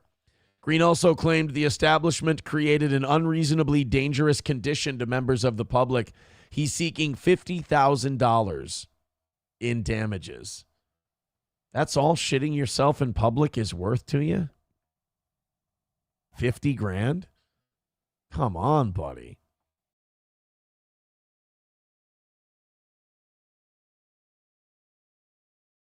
H: Green also claimed the establishment created an unreasonably dangerous condition to members of the public. He's seeking $50,000 in damages. That's all shitting yourself in public is worth to you? 50 grand? Come on, buddy.